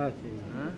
Ah, sí. ¿Ah?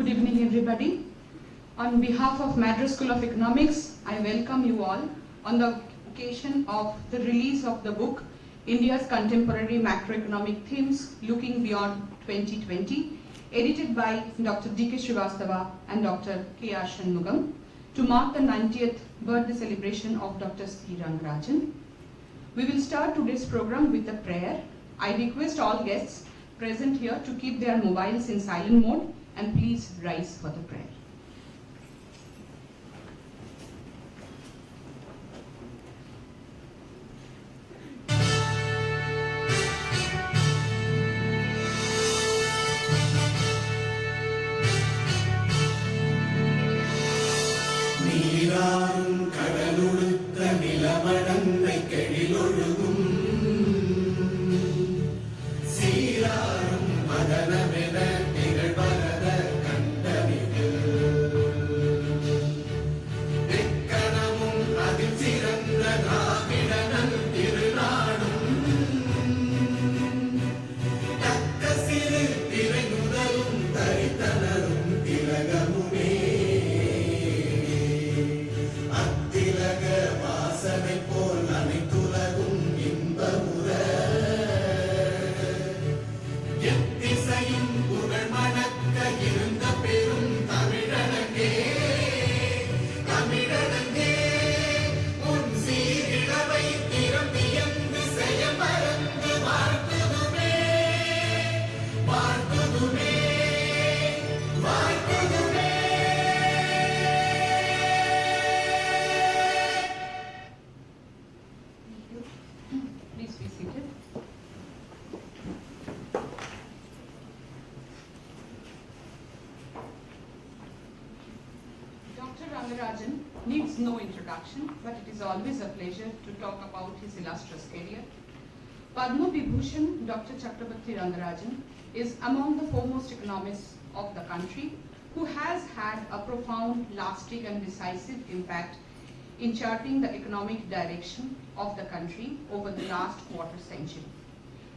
Good evening, everybody. On behalf of Madras School of Economics, I welcome you all on the occasion of the release of the book, India's Contemporary Macroeconomic Themes, Looking Beyond 2020, edited by Dr. D.K. Srivastava and Dr. K.R. Shanmugam, to mark the 90th birthday celebration of Dr. C. Rangarajan. We will start today's program with a prayer. I request all guests present here to keep their mobiles in silent mode and please rise for the prayer. Rangarajan needs no introduction, but it is always a pleasure to talk about his illustrious career. Padma Vibhushan Dr. Chakrabarti Rangarajan is among the foremost economists of the country who has had a profound, lasting and decisive impact in charting the economic direction of the country over the last quarter century.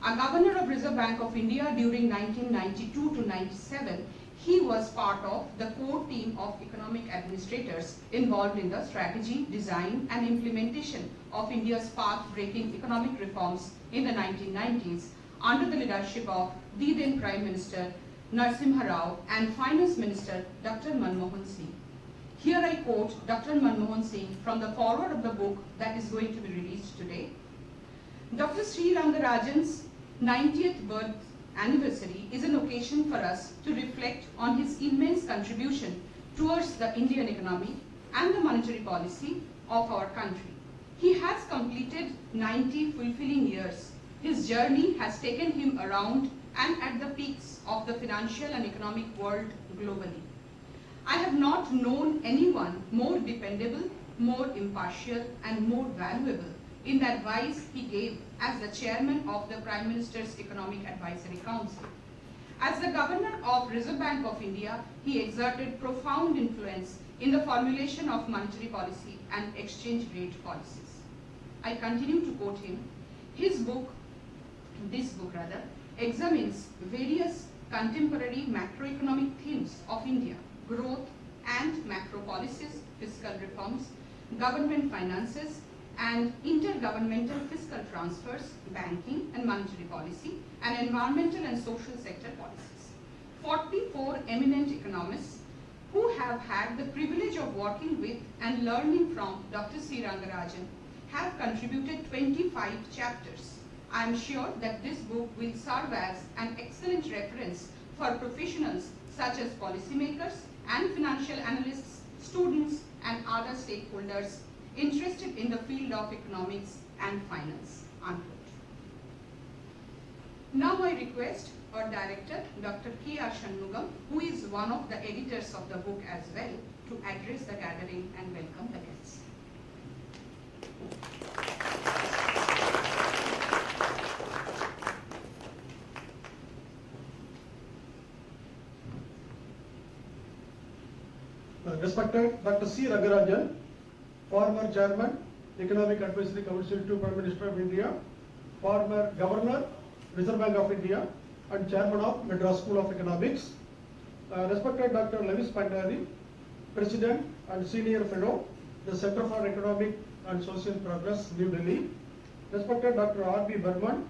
A governor of Reserve Bank of India during 1992 to 97, he was part of the core team of economic administrators involved in the strategy, design and implementation of India's path-breaking economic reforms in the 1990s under the leadership of the then Prime Minister Narasimha Rao and Finance Minister Dr. Manmohan Singh. Here I quote Dr. Manmohan Singh from the foreword of the book that is going to be released today. Dr. Sri Rangarajan's 90th birth anniversary is an occasion for us to reflect on his immense contribution towards the Indian economy and the monetary policy of our country. He has completed 90 fulfilling years. His journey has taken him around and at the peaks of the financial and economic world globally. I have not known anyone more dependable, more impartial and more valuable in the advice he gave as the chairman of the Prime Minister's Economic Advisory Council. As the governor of Reserve Bank of India, he exerted profound influence in the formulation of monetary policy and exchange rate policies. I continue to quote him. This book examines various contemporary macroeconomic themes of India, growth and macro policies, fiscal reforms, government finances, and intergovernmental fiscal transfers, banking and monetary policy, and environmental and social sector policies. 44 eminent economists who have had the privilege of working with and learning from Dr. C. Rangarajan have contributed 25 chapters. I am sure that this book will serve as an excellent reference for professionals such as policymakers and financial analysts, students and other stakeholders interested in the field of economics and finance, unquote. Now I request our director, Dr. K.R. Shanmugam, who is one of the editors of the book as well, to address the gathering and welcome the guests. Respected Dr. C. Rangarajan, former Chairman, Economic Advisory Council to Prime Minister of India, former Governor, Reserve Bank of India, and Chairman of Madras School of Economics. Respected Dr. Laveesh Bhandari, President and Senior Fellow, the Center for Economic and Social Progress, New Delhi. Respected Dr. R.B. Barman,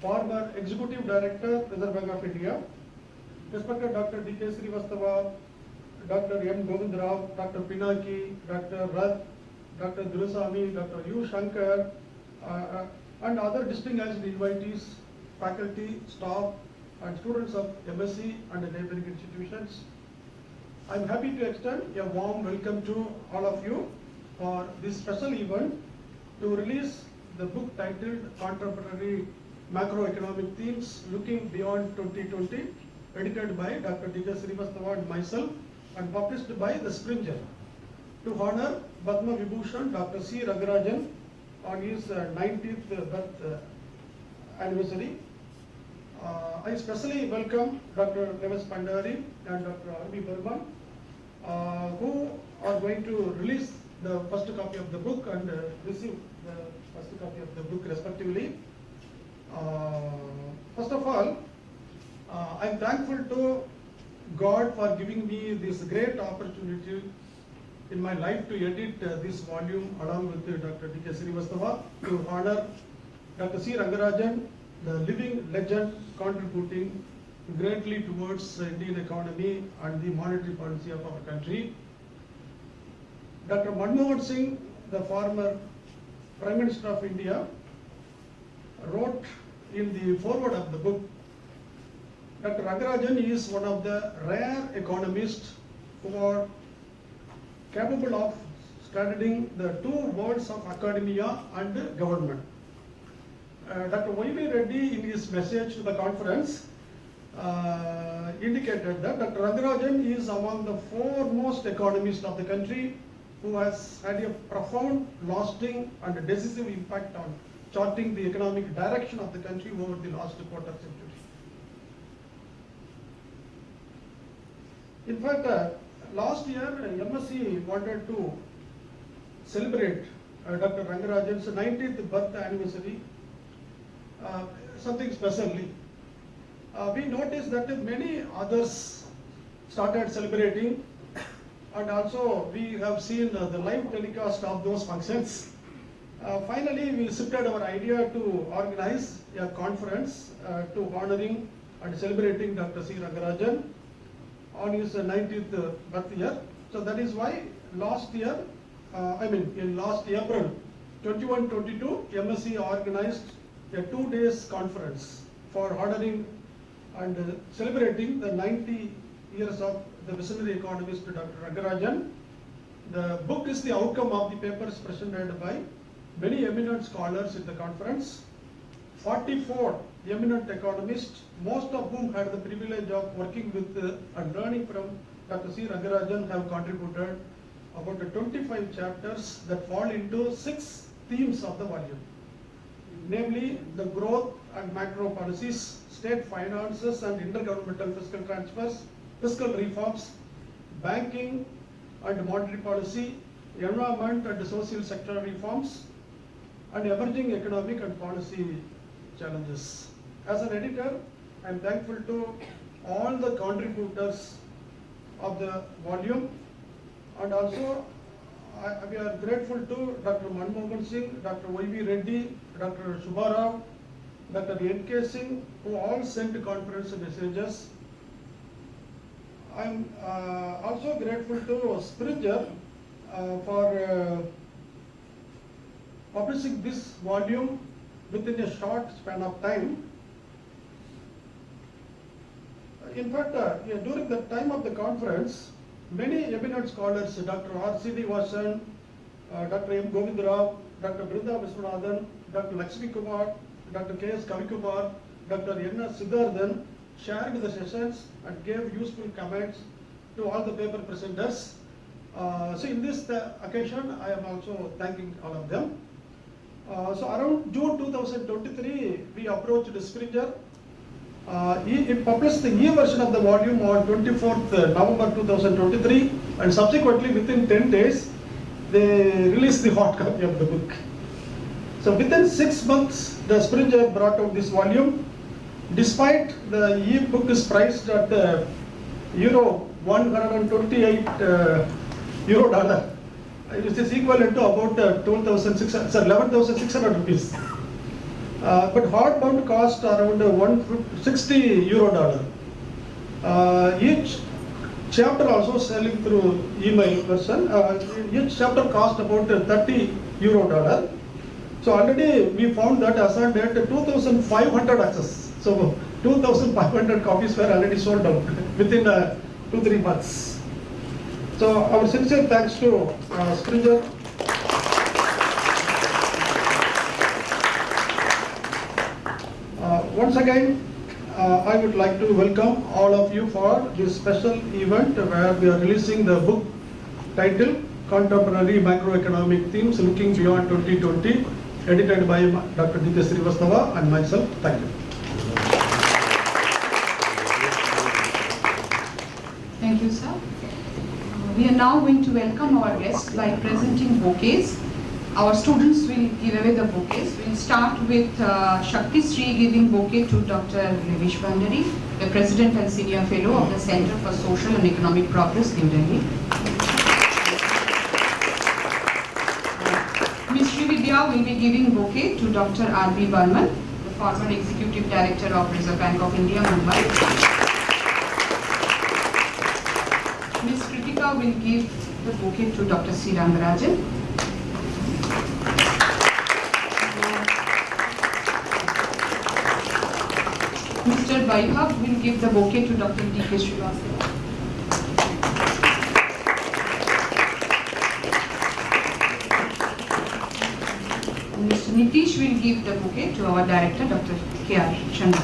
former Executive Director, Reserve Bank of India. Respected Dr. D.K. Srivastava, Dr. M. Govindrao, Dr. Pinaki, Dr. Rath, Dr. Durasamy, Dr. U. Shankar, and other distinguished invitees, faculty, staff, and students of MSc and neighboring institutions. I am happy to extend a warm welcome to all of you for this special event to release the book titled Contemporary Macroeconomic Themes Looking Beyond 2020, edited by Dr. D.K. Srivastava and myself, and published by the Springer, to honor Padma Vibhushan Dr. C. Rangarajan on his 90th birth anniversary. I especially welcome Dr. Laveesh Bhandari and Dr. R.B. Barman, who are going to release the first copy of the book and receive the first copy of the book respectively. First of all, I am thankful to God for giving me this great opportunity in my life to edit this volume along with Dr. D.K. Srivastava to honor Dr. C. Rangarajan, the living legend contributing greatly towards the Indian economy and the monetary policy of our country. Dr. Manmohan Singh, the former Prime Minister of India, wrote in the foreword of the book, Dr. Rangarajan is one of the rare economists who are capable of straddling the two worlds of academia and government. Dr. Y.V. Reddy, in his message to the conference, indicated that Dr. Rangarajan is among the foremost economists of the country who has had a profound, lasting and decisive impact on charting the economic direction of the country over the last quarter century. In fact, last year MSc wanted to celebrate Dr. Rangarajan's 90th birth anniversary, something specially. We noticed that many others started celebrating, and also we have seen the live telecast of those functions. Finally, we shifted our idea to organize a conference to honoring and celebrating Dr. C. Rangarajan on his 90th birth year. So that is why last year, in last April 21-22, MSc organized a 2 days conference for honoring and celebrating the 90 years of the visionary economist Dr. Rangarajan. The book is the outcome of the papers presented by many eminent scholars in the conference. 44 eminent economists, most of whom had the privilege of working with and learning from Dr. C. Rangarajan, have contributed about 25 chapters that fall into 6 themes of the volume, namely the growth and macro policies, state finances and intergovernmental fiscal transfers, fiscal reforms, banking and monetary policy, environment and social sector reforms, and emerging economic and policy challenges. As an editor, I am thankful to all the contributors of the volume, and also we are grateful to Dr. Manmohan Singh, Dr. Y.V. Reddy, Dr. Subbarao, Dr. N.K. Singh, who all sent conference messages. I am also grateful to Springer for publishing this volume within a short span of time. In fact, during the time of the conference, many eminent scholars, Dr. R.C.D. Vasan, Dr. M. Govindrao, Dr. Brinda Viswanathan, Dr. Lakshmi Kumar, Dr. K.S. Kavikumar, Dr. N.S. Siddharthan shared the sessions and gave useful comments to all the paper presenters. So in this occasion, I am also thanking all of them. So around June 2023, we approached Springer. He published the e-version of the volume on 24th November 2023, and subsequently within 10 days, they released the hard copy of the book. So within 6 months, the Springer brought out this volume. Despite the e-book is priced at euro 128 euro dollar. It is equivalent to about 11,600 rupees. But hardbound cost around 160 euro dollar. Each chapter also selling through email version. Each chapter cost about 30 euro dollar. So already we found that as on date 2,500 access. So 2,500 copies were already sold out within 2-3 months. So our sincere thanks to Springer. Once again, I would like to welcome all of you for this special event where we are releasing the book titled Contemporary Macroeconomic Themes Looking Beyond 2020, edited by Dr. D.K. Srivastava and myself. Thank you. Thank you, sir. We are now going to welcome our guests by presenting bouquets. Our students will give away the bouquets. We'll start with Shakti Sri giving bouquet to Dr. Laveesh Bhandari, the President and Senior Fellow of the Center for Social and Economic Progress, New Delhi. Ms. Srividya will be giving bouquet to Dr. R.B. Barman, the former Executive Director of Reserve Bank of India, Mumbai. Ms. Kritika will give the bouquet to Dr. C. Rangarajan. Mr. Vaibhav will give the bouquet to Dr. D.K. Srivastava. Mr. Nitish will give the bouquet to our director, Dr. K.R. Chandra.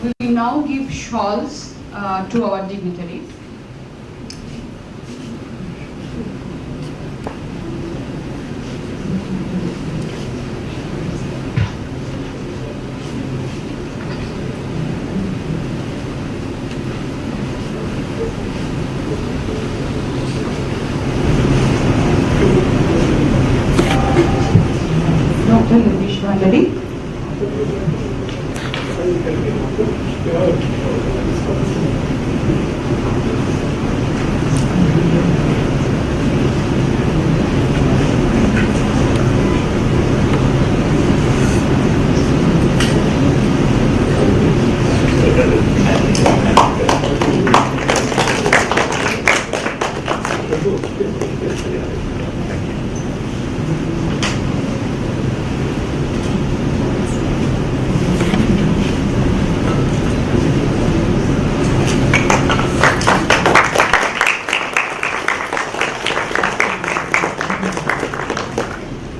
We will now give shawls to our dignitaries. Dr. Laveesh Bhandari.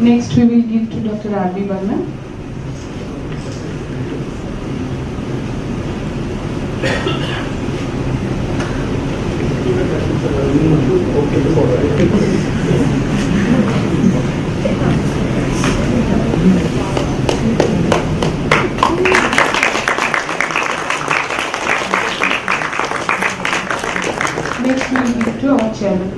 Next we will give to Dr. R.B. Barman. Next we will give to our chairman.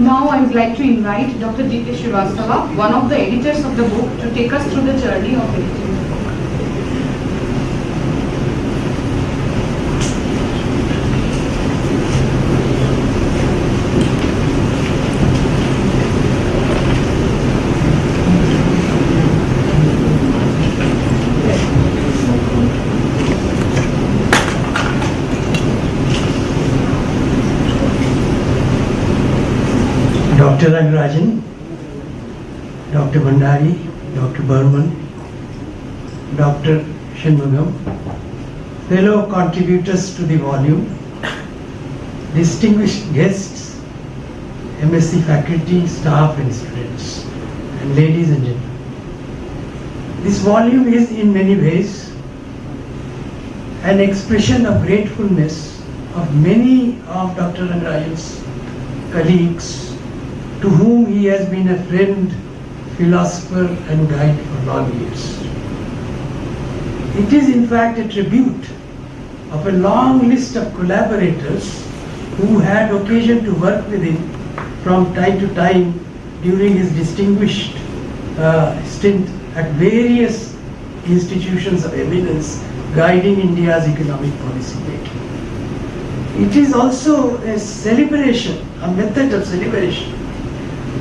Now I would like to invite Dr. D.K. Srivastava, one of the editors of the book, to take us through the journey of editing. Dr. Rangarajan, Dr. Bhandari, Dr. Barman, Dr. Shinmugam, fellow contributors to the volume, distinguished guests, MSc faculty, staff and students, and ladies and gentlemen. This volume is in many ways an expression of gratefulness of many of Dr. Rangarajan's colleagues to whom he has been a friend, philosopher and guide for long years. It is in fact a tribute of a long list of collaborators who had occasion to work with him from time to time during his distinguished stint at various institutions of eminence guiding India's economic policy making. It is also a celebration, a method of celebration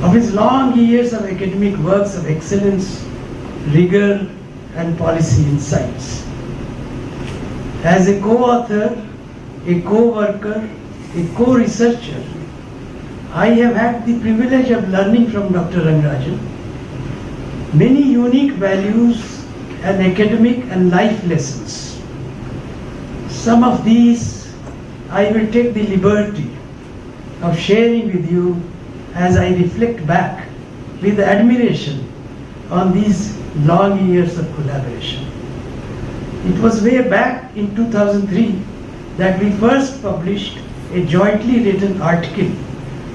of his long years of academic works of excellence, rigor and policy insights. As a co-author, a co-worker, a co-researcher, I have had the privilege of learning from Dr. Rangarajan many unique values and academic and life lessons. Some of these I will take the liberty of sharing with you as I reflect back with admiration on these long years of collaboration. It was way back in 2003 that we first published a jointly written article.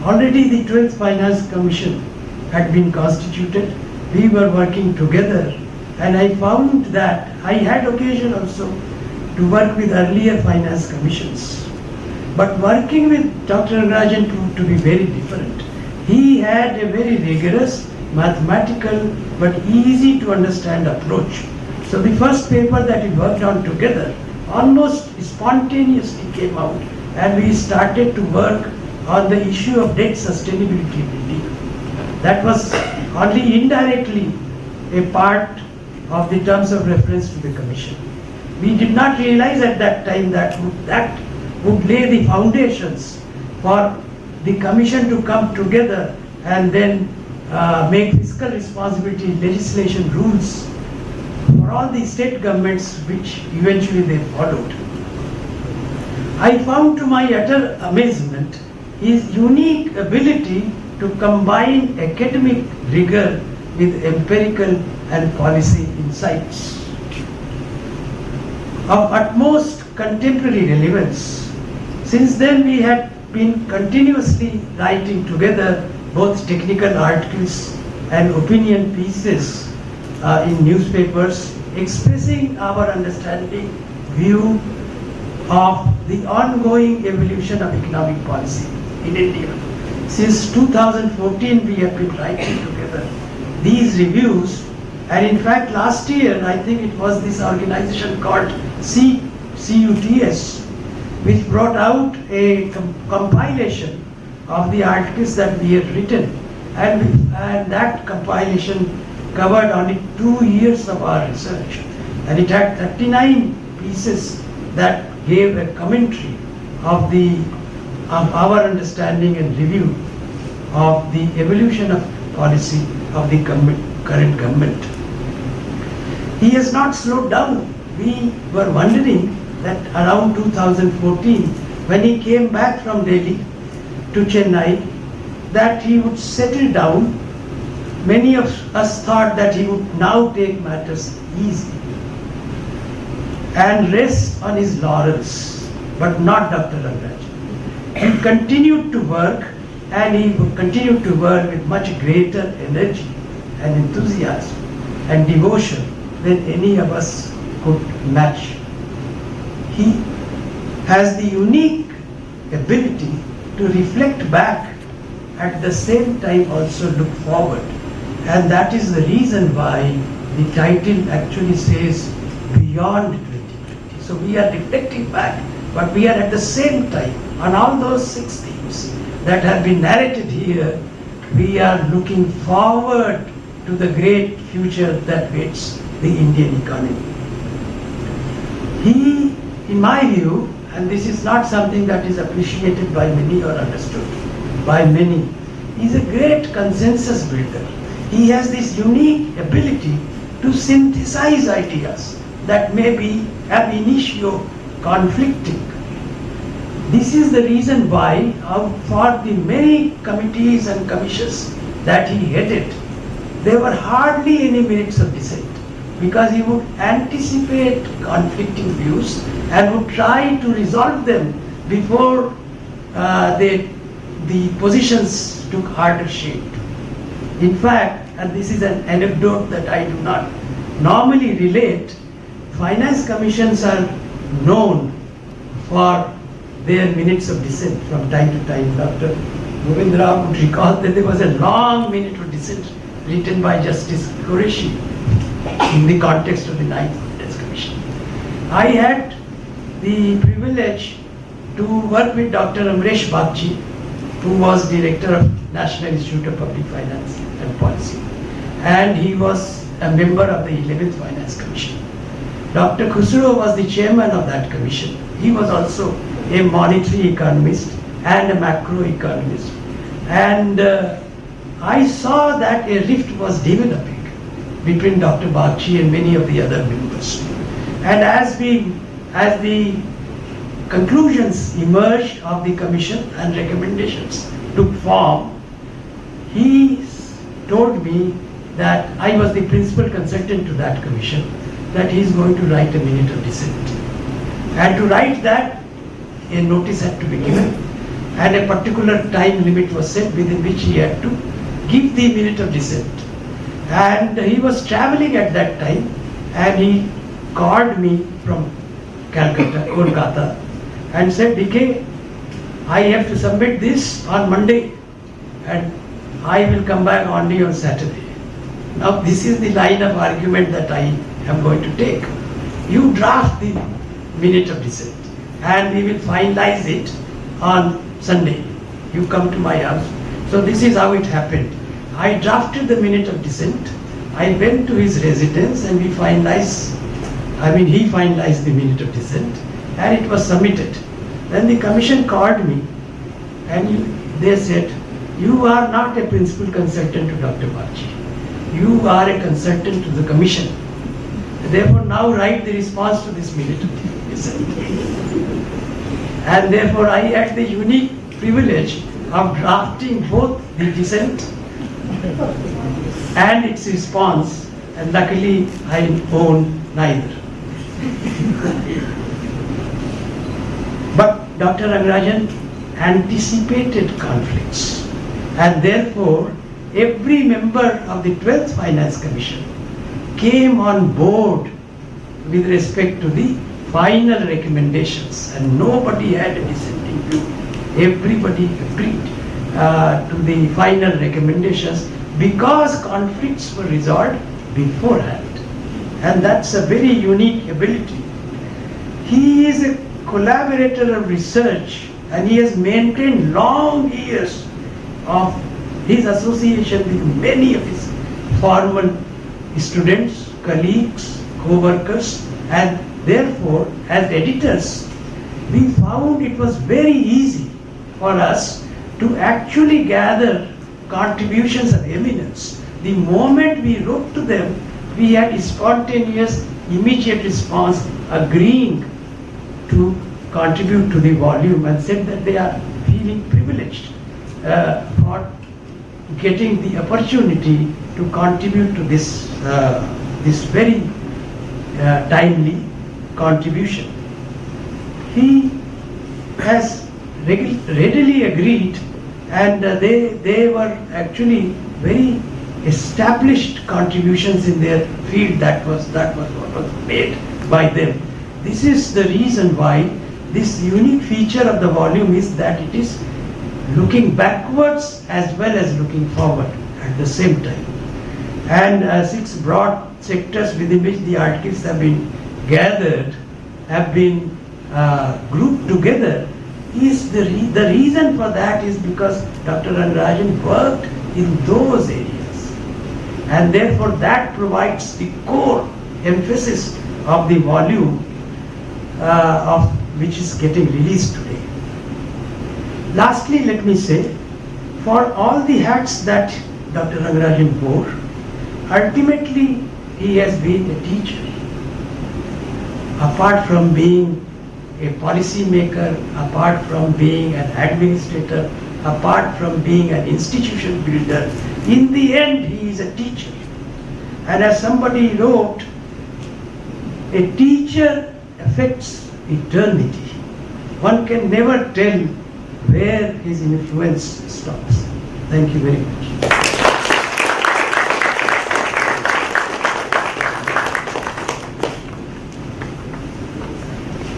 Already the 12th Finance Commission had been constituted. We were working together, and I found that I had occasion also to work with earlier finance commissions. But working with Dr. Rangarajan proved to be very different. He had a very rigorous, mathematical, but easy to understand approach. So the first paper that we worked on together almost spontaneously came out, and we started to work on the issue of debt sustainability in India. That was only indirectly a part of the terms of reference to the Commission. We did not realize at that time that would lay the foundations for the Commission to come together and then make fiscal responsibility legislation rules for all the state governments, which eventually they followed. I found to my utter amazement his unique ability to combine academic rigor with empirical and policy insights. Of utmost contemporary relevance, since then we had been continuously writing together both technical articles and opinion pieces in newspapers, expressing our understanding, view of the ongoing evolution of economic policy in India. Since 2014 we have been writing together these reviews, and in fact last year I think it was this organization called CUTS which brought out a compilation of the articles that we had written, and that compilation covered only 2 years of our research, and it had 39 pieces that gave a commentary of our understanding and review of the evolution of policy of the current government. He has not slowed down. We were wondering that around 2014, when he came back from Delhi to Chennai, that he would settle down. Many of us thought that he would now take matters easy and rest on his laurels, but not Dr. Rangarajan. He continued to work, and he would continue to work with much greater energy and enthusiasm and devotion than any of us could match. He has the unique ability to reflect back, at the same time also look forward, and that is the reason why the title actually says Beyond 2020. So we are reflecting back, but we are at the same time on all those 6 themes that have been narrated here. We are looking forward to the great future that waits the Indian economy. He, in my view, and this is not something that is appreciated by many or understood by many, is a great consensus builder. He has this unique ability to synthesize ideas that may be ab initio conflicting. This is the reason why for the many committees and commissions that he headed, there were hardly any minutes of dissent, because he would anticipate conflicting views and would try to resolve them before the positions took harder shape. In fact, and this is an anecdote that I do not normally relate, finance commissions are known for their minutes of dissent from time to time. Dr. Govindra would recall that there was a long minute of dissent written by Justice Qureshi in the context of the Ninth Finance Commission. I had the privilege to work with Dr. Laveesh Bhandari, who was Director of National Institute of Public Finance and Policy, and he was a member of the 11th Finance Commission. Dr. Khusro was the chairman of that commission. He was also a monetary economist and a macroeconomist. And I saw that a rift was developing between Dr. Bhandari and many of the other members. And as the conclusions emerged of the commission and recommendations took form, he told me that I was the principal consultant to that commission, that he is going to write a minute of dissent. And to write that, a notice had to be given, and a particular time limit was set within which he had to give the minute of dissent. And he was traveling at that time, and he called me from Kolkata, and said, DK, I have to submit this on Monday, and I will come back only on Saturday. Now this is the line of argument that I am going to take. You draft the minute of dissent, and we will finalize it on Sunday. You come to my house. So this is how it happened. I drafted the minute of dissent. I went to his residence, and he finalized the minute of dissent, and it was submitted. Then the commission called me, and they said, you are not a principal consultant to Dr. Bhandari. You are a consultant to the commission. Therefore, now write the response to this minute of dissent. And therefore, I had the unique privilege of drafting both the dissent and its response, and luckily I own neither. But Dr. Rangarajan anticipated conflicts, and therefore every member of the 12th Finance Commission came on board with respect to the final recommendations, and nobody had a dissenting view. Everybody agreed to the final recommendations because conflicts were resolved beforehand. And that's a very unique ability. He is a collaborator of research, and he has maintained long years of his association with many of his former students, colleagues, co-workers, and therefore as editors we found it was very easy for us to actually gather contributions of eminence. The moment we wrote to them, we had a spontaneous, immediate response agreeing to contribute to the volume, and said that they are feeling privileged for getting the opportunity to contribute to this very timely contribution. He has readily agreed, and they were actually very established contributions in their field. That was what was made by them. This is the reason why this unique feature of the volume is that it is looking backwards as well as looking forward at the same time. And 6 broad sectors within which the articles have been gathered, have been grouped together, is the reason for that is because Dr. Rangarajan worked in those areas, and therefore that provides the core emphasis of the volume of which is getting released today. Lastly, let me say, for all the hats that Dr. Rangarajan wore, ultimately he has been a teacher. Apart from being a policy maker, apart from being an administrator, apart from being an institution builder, in the end he is a teacher. And as somebody wrote, a teacher affects eternity. One can never tell where his influence stops. Thank you very much.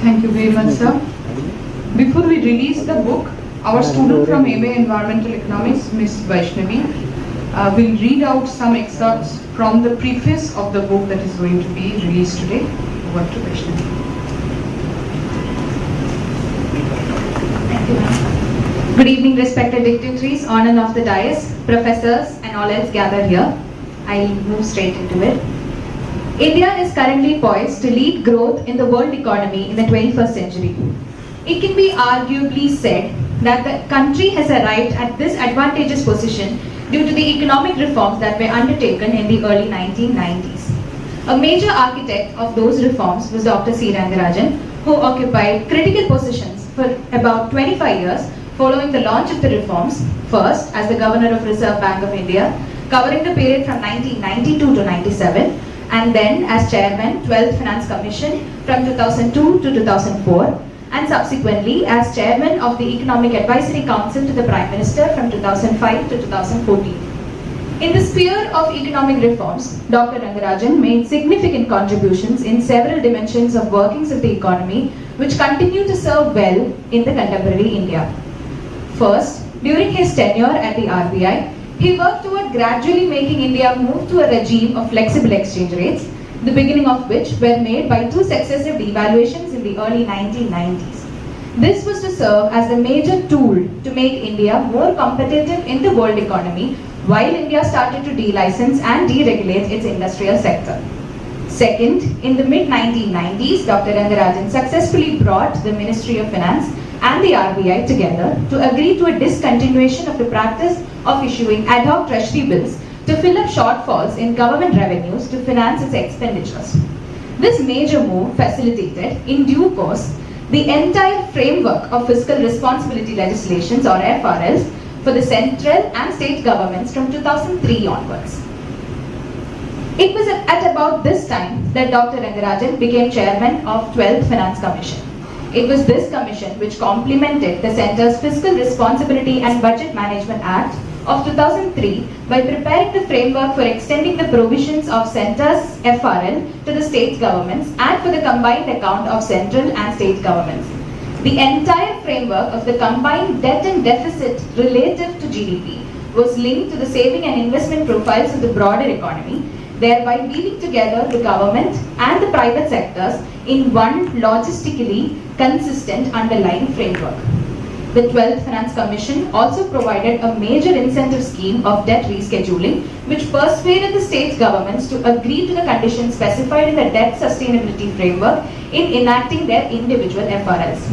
Thank you very much, sir. Before we release the book, our student from MA Environmental Economics, Ms. Vaishnavi, will read out some excerpts from the preface of the book that is going to be released today. Over to Vaishnavi. Thank you, ma'am. Good evening, respected dignitaries, on and off the dais, professors, and all else gathered here. I'll move straight into it. India is currently poised to lead growth in the world economy in the 21st century. It can be arguably said that the country has arrived at this advantageous position due to the economic reforms that were undertaken in the early 1990s. A major architect of those reforms was Dr. C. Rangarajan, who occupied critical positions for about 25 years following the launch of the reforms, first as the Governor of Reserve Bank of India, covering the period from 1992 to 97, and then as Chairman, 12th Finance Commission from 2002 to 2004, and subsequently as Chairman of the Economic Advisory Council to the Prime Minister from 2005 to 2014. In the sphere of economic reforms, Dr. Rangarajan made significant contributions in several dimensions of workings of the economy, which continue to serve well in the contemporary India. First, during his tenure at the RBI, he worked toward gradually making India move to a regime of flexible exchange rates, the beginning of which were made by two successive devaluations in the early 1990s. This was to serve as the major tool to make India more competitive in the world economy while India started to de-license and deregulate its industrial sector. Second, in the mid-1990s, Dr. Rangarajan successfully brought the Ministry of Finance and the RBI together to agree to a discontinuation of the practice of issuing ad hoc treasury bills to fill up shortfalls in government revenues to finance its expenditures. This major move facilitated, in due course, the entire framework of fiscal responsibility legislations or FRLs for the central and state governments from 2003 onwards. It was at about this time that Dr. Rangarajan became chairman of 12th Finance Commission. It was this commission which complemented the Centre's Fiscal Responsibility and Budget Management Act of 2003 by preparing the framework for extending the provisions of Centre's FRL to the state governments and for the combined account of central and state governments. The entire framework of the combined debt and deficit relative to GDP was linked to the saving and investment profiles of the broader economy, thereby weaving together the government and the private sectors in one logistically consistent underlying framework. The 12th Finance Commission also provided a major incentive scheme of debt rescheduling, which persuaded the state governments to agree to the conditions specified in the debt sustainability framework in enacting their individual FRLs.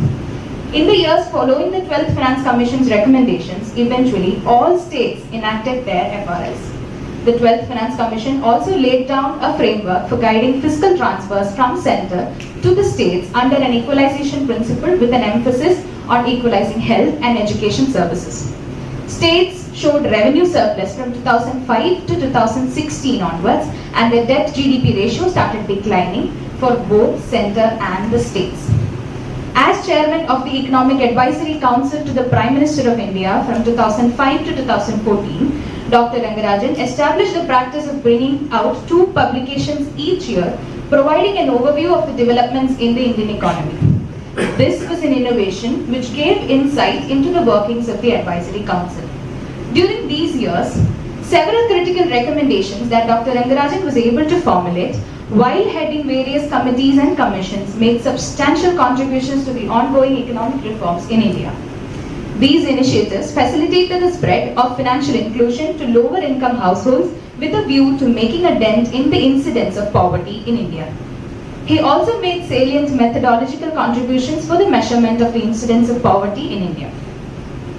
In the years following the 12th Finance Commission's recommendations, eventually all states enacted their FRLs. The 12th Finance Commission also laid down a framework for guiding fiscal transfers from centre to the states under an equalization principle with an emphasis on equalizing health and education services. States showed revenue surplus from 2005 to 2016 onwards, and the debt GDP ratio started declining for both centre and the states. As chairman of the Economic Advisory Council to the Prime Minister of India from 2005 to 2014, Dr. Rangarajan established the practice of bringing out 2 publications each year, providing an overview of the developments in the Indian economy. This was an innovation which gave insight into the workings of the Advisory Council. During these years, several critical recommendations that Dr. Rangarajan was able to formulate while heading various committees and commissions made substantial contributions to the ongoing economic reforms in India. These initiatives facilitated the spread of financial inclusion to lower income households with a view to making a dent in the incidence of poverty in India. He also made salient methodological contributions for the measurement of the incidence of poverty in India.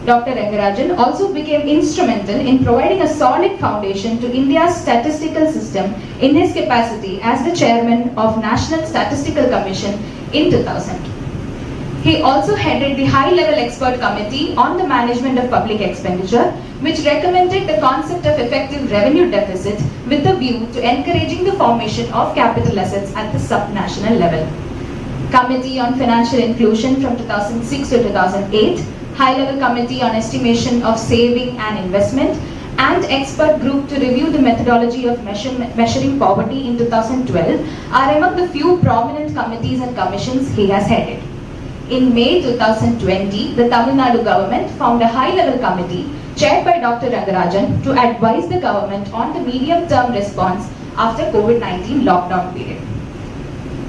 Dr. Rangarajan also became instrumental in providing a solid foundation to India's statistical system in his capacity as the chairman of National Statistical Commission in 2000. He also headed the high-level expert committee on the management of public expenditure, which recommended the concept of effective revenue deficit with a view to encouraging the formation of capital assets at the subnational level. Committee on Financial Inclusion from 2006 to 2008, High-Level Committee on Estimation of Saving and Investment, and Expert Group to review the methodology of measuring poverty in 2012 are among the few prominent committees and commissions he has headed. In May 2020, the Tamil Nadu government formed a high-level committee chaired by Dr. Rangarajan to advise the government on the medium-term response after COVID-19 lockdown period.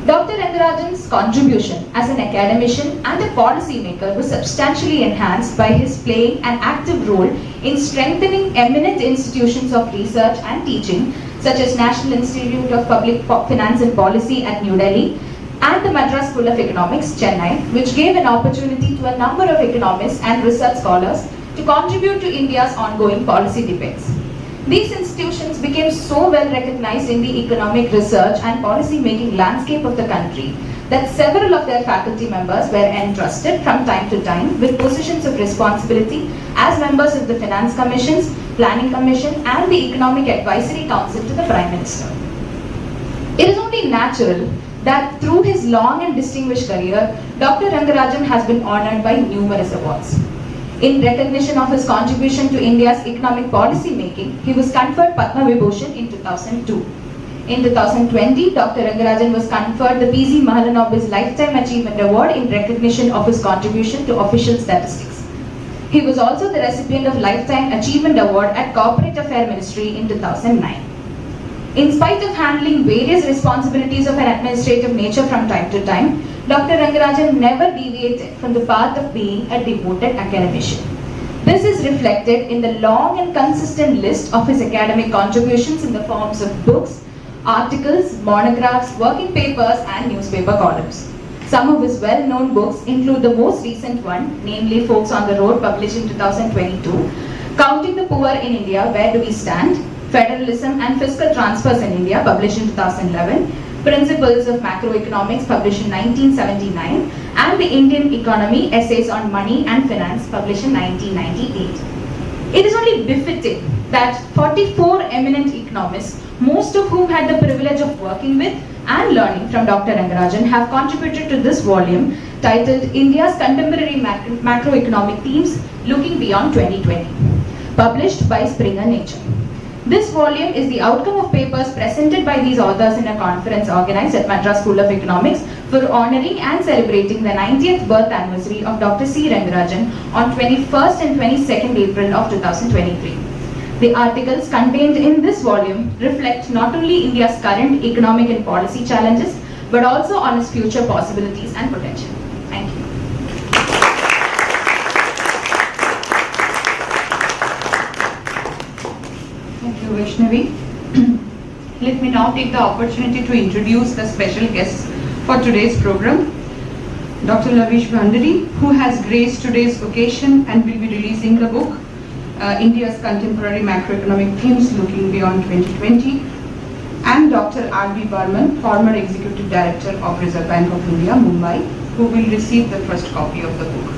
Dr. Rangarajan's contribution as an academician and a policymaker was substantially enhanced by his playing an active role in strengthening eminent institutions of research and teaching such as National Institute of Public Finance and Policy at New Delhi and the Madras School of Economics, Chennai, which gave an opportunity to a number of economists and research scholars to contribute to India's ongoing policy debates. These institutions became so well recognized in the economic research and policy-making landscape of the country that several of their faculty members were entrusted from time to time with positions of responsibility as members of the Finance Commissions, Planning Commission and the Economic Advisory Council to the Prime Minister. It is only natural that through his long and distinguished career, Dr. Rangarajan has been honored by numerous awards. In recognition of his contribution to India's economic policy making, he was conferred Padma Vibhushan in 2002. In 2020, Dr. Rangarajan was conferred the P.C. Mahalanobis Lifetime Achievement Award in recognition of his contribution to official statistics. He was also the recipient of Lifetime Achievement Award at Corporate Affairs Ministry in 2009. In spite of handling various responsibilities of an administrative nature from time to time, Dr. Rangarajan never deviated from the path of being a devoted academician. This is reflected in the long and consistent list of his academic contributions in the forms of books, articles, monographs, working papers, and newspaper columns. Some of his well-known books include the most recent one, namely Folks on the Road, published in 2022, Counting the Poor in India, Where Do We Stand?, Federalism and Fiscal Transfers in India, published in 2011, Principles of Macroeconomics, published in 1979, and The Indian Economy, Essays on Money and Finance, published in 1998. It is only befitting that 44 eminent economists, most of whom had the privilege of working with and learning from Dr. Rangarajan, have contributed to this volume titled India's Contemporary Macroeconomic Themes, Looking Beyond 2020, published by Springer Nature. This volume is the outcome of papers presented by these authors in a conference organized at Madras School of Economics for honoring and celebrating the 90th birth anniversary of Dr. C. Rangarajan on 21st and 22nd April of 2023. The articles contained in this volume reflect not only India's current economic and policy challenges, but also on its future possibilities and potential. Thank you. Vaishnavi. Let me now take the opportunity to introduce the special guests for today's program. Dr. Laveesh Bhandari, who has graced today's occasion and will be releasing the book, India's Contemporary Macroeconomic Themes, Looking Beyond 2020, and Dr. R.V. Barman, former Executive Director of Reserve Bank of India, Mumbai, who will receive the first copy of the book.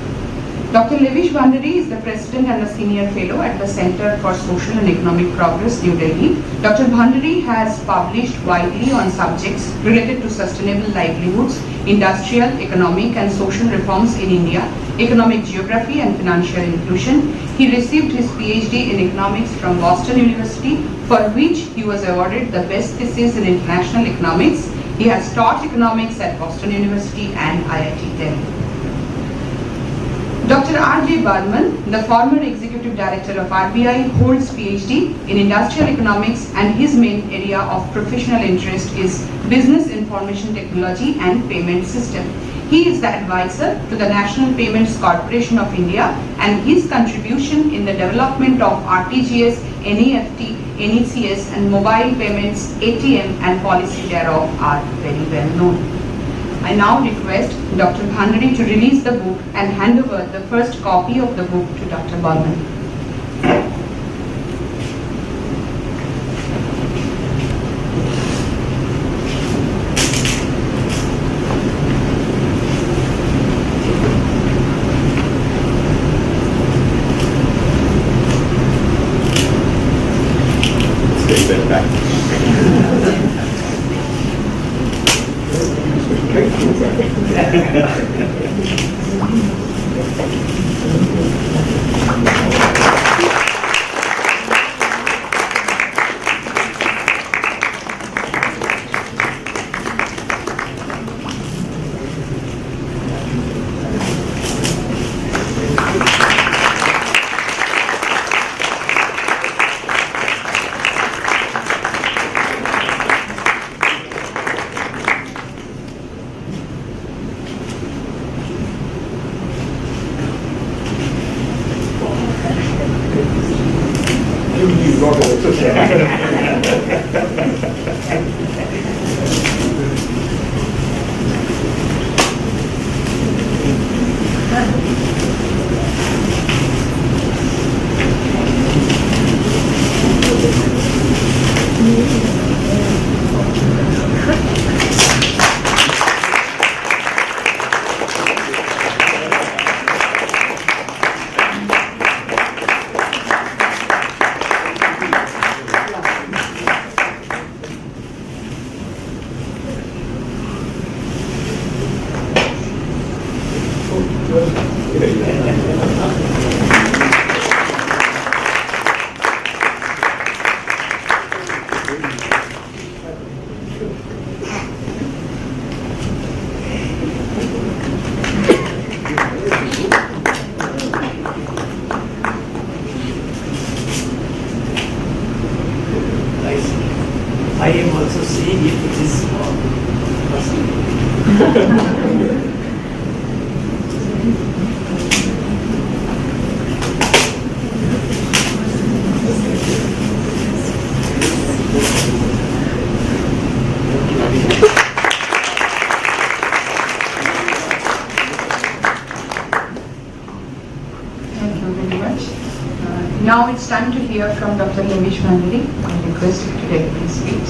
Dr. Laveesh Bhandari is the President and a Senior Fellow at the Center for Social and Economic Progress, New Delhi. Dr. Bhandari has published widely on subjects related to sustainable livelihoods, industrial, economic and social reforms in India, economic geography and financial inclusion. He received his PhD in economics from Boston University, for which he was awarded the best thesis in international economics. He has taught economics at Boston University and IIT Delhi. Dr. R.J. Barman, the former Executive Director of RBI, holds PhD in Industrial Economics, and his main area of professional interest is Business Information Technology and Payment System. He is the advisor to the National Payments Corporation of India, and his contribution in the development of RTGS, NEFT, NECS and mobile payments, ATM and policy thereof are very well known. I now request Dr. Bhandari to release the book and hand over the first copy of the book to Dr. Barman. well back. I am also saying if it is Thank you very much. Now it's time to hear from Dr. Laveesh Bhandari. I request you to take his speech.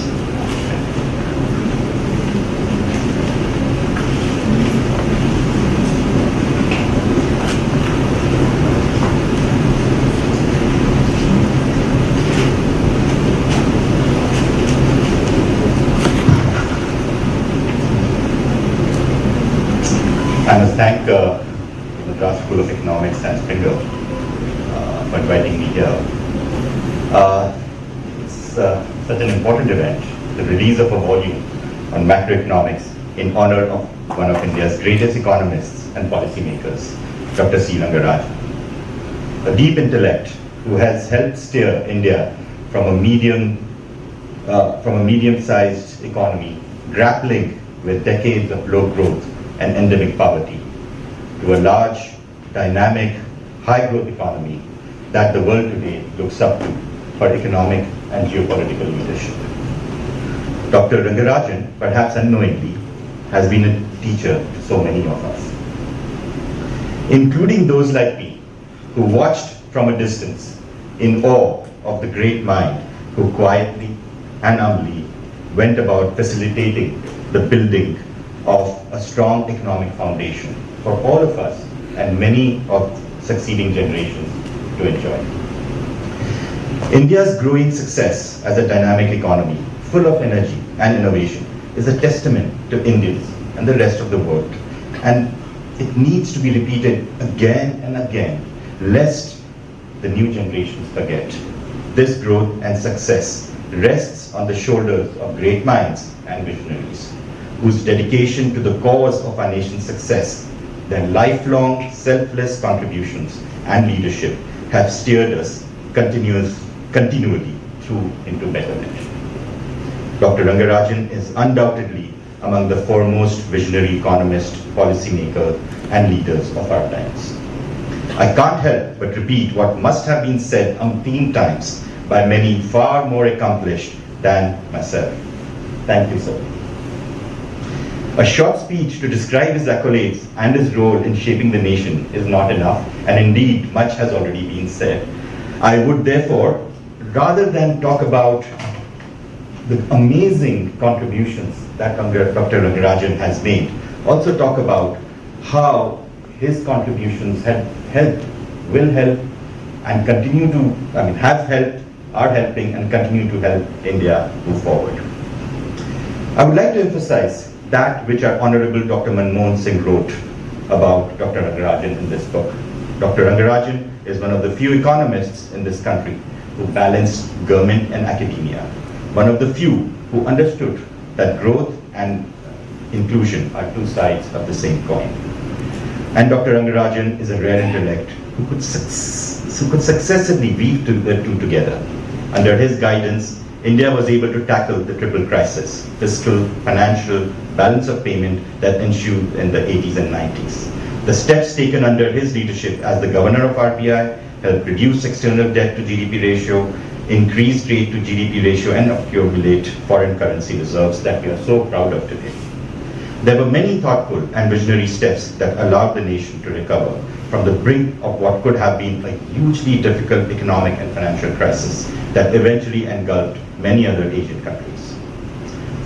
I must thank the Madras School of Economics and Springer for inviting me here. It's such an important event, the release of a volume on macroeconomics in honor of one of India's greatest economists and policymakers, Dr. C. Rangarajan. A deep intellect who has helped steer India from a medium-sized economy grappling with decades of low growth and endemic poverty to a large, dynamic, high-growth economy that the world today looks up to for economic and geopolitical leadership. Dr. Rangarajan, perhaps unknowingly, has been a teacher to so many of us, including those like me who watched from a distance in awe of the great mind who quietly and humbly went about facilitating the building of a strong economic foundation for all of us and many of succeeding generations to enjoy. India's growing success as a dynamic economy, full of energy and innovation, is a testament to Indians and the rest of the world. And it needs to be repeated again and again, lest the new generations forget. This growth and success rests on the shoulders of great minds and visionaries, whose dedication to the cause of our nation's success, their lifelong selfless contributions and leadership have steered us continually through into betterment. Dr. Rangarajan is undoubtedly among the foremost visionary economists, policymakers, and leaders of our times. I can't help but repeat what must have been said umpteen times by many far more accomplished than myself. Thank you, sir. A short speech to describe his accolades and his role in shaping the nation is not enough, and indeed much has already been said. I would therefore, rather than talk about the amazing contributions that Dr. Rangarajan has made, also talk about how his contributions have helped, will help, and continue to, have helped are helping and continue to help India move forward. I would like to emphasize that which our Honorable Dr. Manmohan Singh wrote about Dr. Rangarajan in this book. Dr. Rangarajan is one of the few economists in this country who balanced government and academia, one of the few who understood that growth and inclusion are two sides of the same coin. And Dr. Rangarajan is a rare intellect who could successively weave the two together. Under his guidance, India was able to tackle the triple crisis, fiscal, financial, balance of payment that ensued in the 80s and 90s. The steps taken under his leadership as the governor of RBI helped reduce external debt to GDP ratio, increase trade to GDP ratio, and accumulate foreign currency reserves that we are so proud of today. There were many thoughtful and visionary steps that allowed the nation to recover from the brink of what could have been a hugely difficult economic and financial crisis that eventually engulfed many other Asian countries.